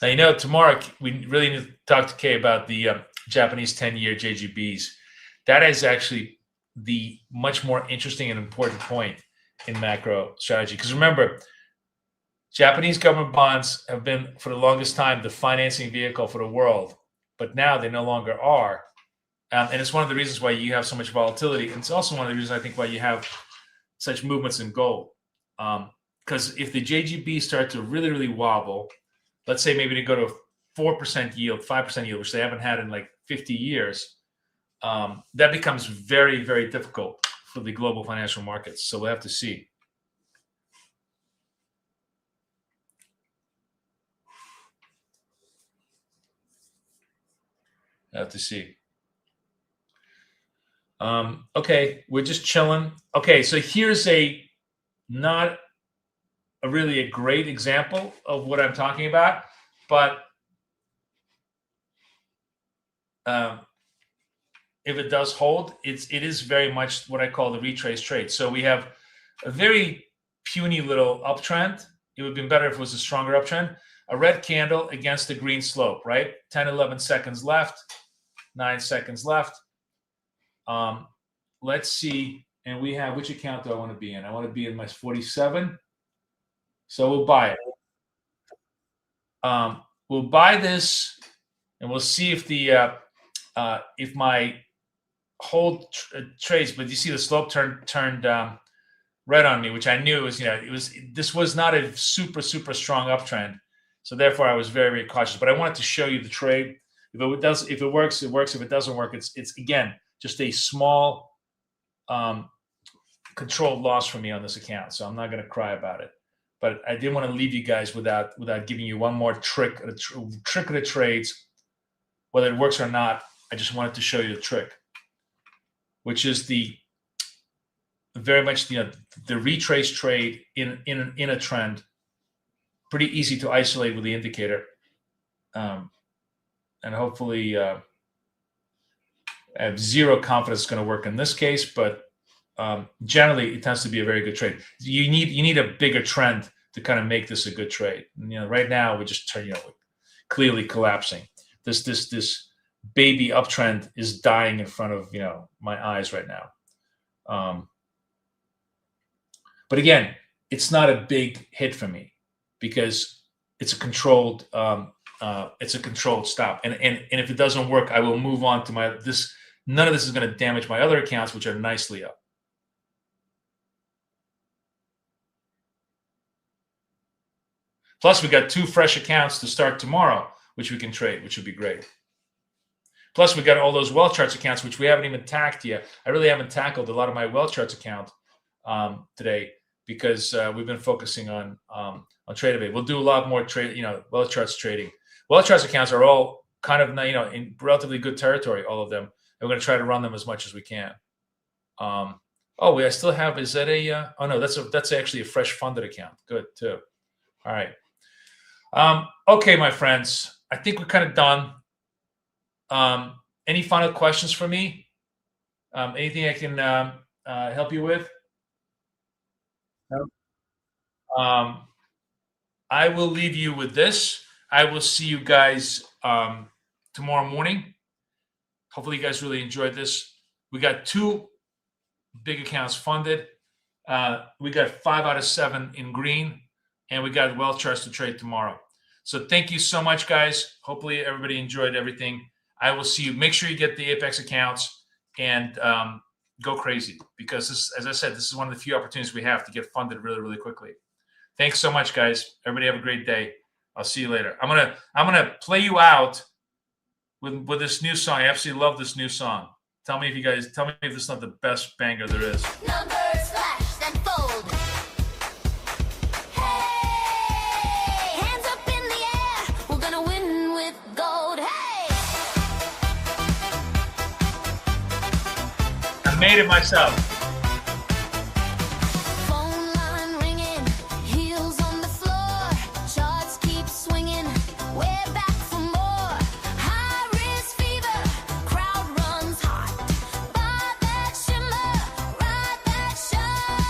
S3: Now, you know, tomorrow we really need to talk to Kay about the Japanese 10-year JGBs. That is actually the much more interesting and important point in macro strategy. Because remember, Japanese government bonds have been, for the longest time, the financing vehicle for the world. But now they no longer are. And it's one of the reasons why you have so much volatility. And it's also one of the reasons, I think, why you have such movements in gold. Because if the JGB start to really, really wobble, let's say maybe they go to 4% yield, 5% yield, which they haven't had in like 50 years, that becomes very, very difficult for the global financial markets. So we'll have to see. Have to see. Okay, we're just chilling. Okay, so here's not really a great example of what I'm talking about, but if it does hold, it is very much what I call the retrace trade. So we have a very puny little uptrend. It would have been better if it was a stronger uptrend. A red candle against the green slope, right? 10, 11 seconds left, 9 seconds left. Let's see. And we have, which account do I want to be in? I want to be in my 47. So we'll buy it. We'll buy this, and we'll see if the if my hold trades. But you see the slope turned red on me, which I knew was, this was not a super strong uptrend. So therefore, I was very, very cautious. But I wanted to show you the trade. If it works, it works. If it doesn't work, it's again just a small controlled loss for me on this account. So I'm not going to cry about it. But I didn't want to leave you guys without giving you one more trick of the trades, whether it works or not. I just wanted to show you the trick, which is very much the retrace trade in a trend. Pretty easy to isolate with the indicator, and hopefully I have zero confidence it's going to work in this case, but generally it tends to be a very good trade. You need a bigger trend to kind of make this a good trade. And, right now we're just clearly collapsing. This baby uptrend is dying in front of my eyes right now. But again, it's not a big hit for me because it's a controlled stop. And if it doesn't work, I will move on to none of this is going to damage my other accounts, which are nicely up. Plus, we got 2 fresh accounts to start tomorrow, which we can trade, which would be great. Plus, we got all those well charts accounts, which we haven't even tacked yet. I really haven't tackled a lot of my well charts account today because we've been focusing on Tradingview. We'll do a lot more well charts trading. Well charts accounts are all kind of in relatively good territory, all of them. And we're going to try to run them as much as we can. I still have. Is that a? Oh no, that's actually a fresh funded account. Good too. All right. Okay, my friends. I think we're kind of done. Any final questions for me? Anything I can help you with? No? I will leave you with this. I will see you guys tomorrow morning. Hopefully you guys really enjoyed this. We got 2 big accounts funded. We got 5 out of 7 in green, and we got well charts to trade tomorrow. So thank you so much, guys. Hopefully everybody enjoyed everything. I will see you. Make sure you get the Apex accounts and go crazy because as I said, this is one of the few opportunities we have to get funded really, really quickly. Thanks so much, guys. Everybody have a great day. I'll see you later. I'm gonna play you out with this new song. I absolutely love this new song. Tell me if this is not the best banger there is.
S2: Numbers flash, then fold. Hey, hands up in the air. We're gonna win with gold. Hey.
S3: I made it myself.
S2: Phone line ringing, heels on the floor. Charts keep swinging. We're back for more. High risk fever, crowd runs hot. Buy that shimmer, ride that shine.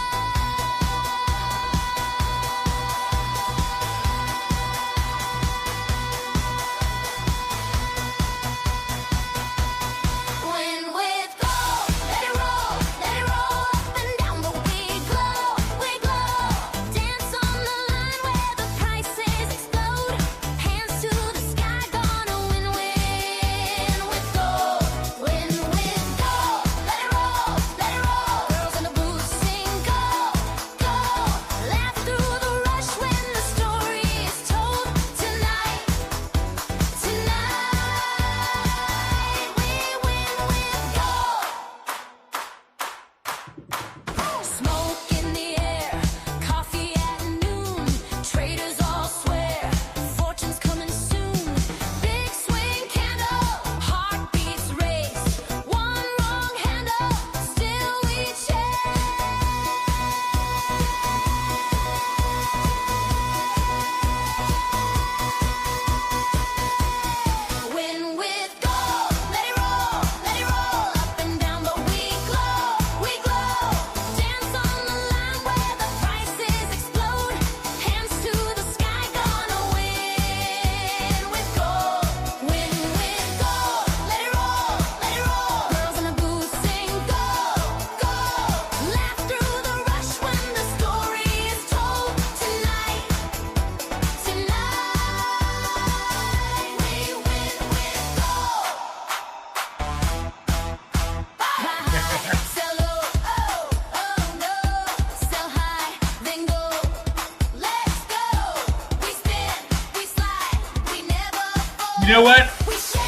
S3: You know what?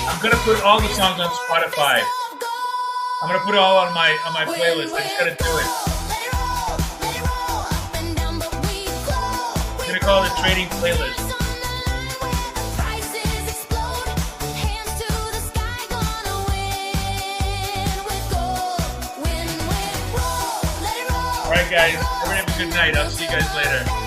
S3: I'm gonna put all the songs on Spotify. I'm gonna put it all on my playlist. I just gotta do it. I'm gonna call it the Trading Playlist. All right, guys. Everyone have a good night. I'll see you guys later.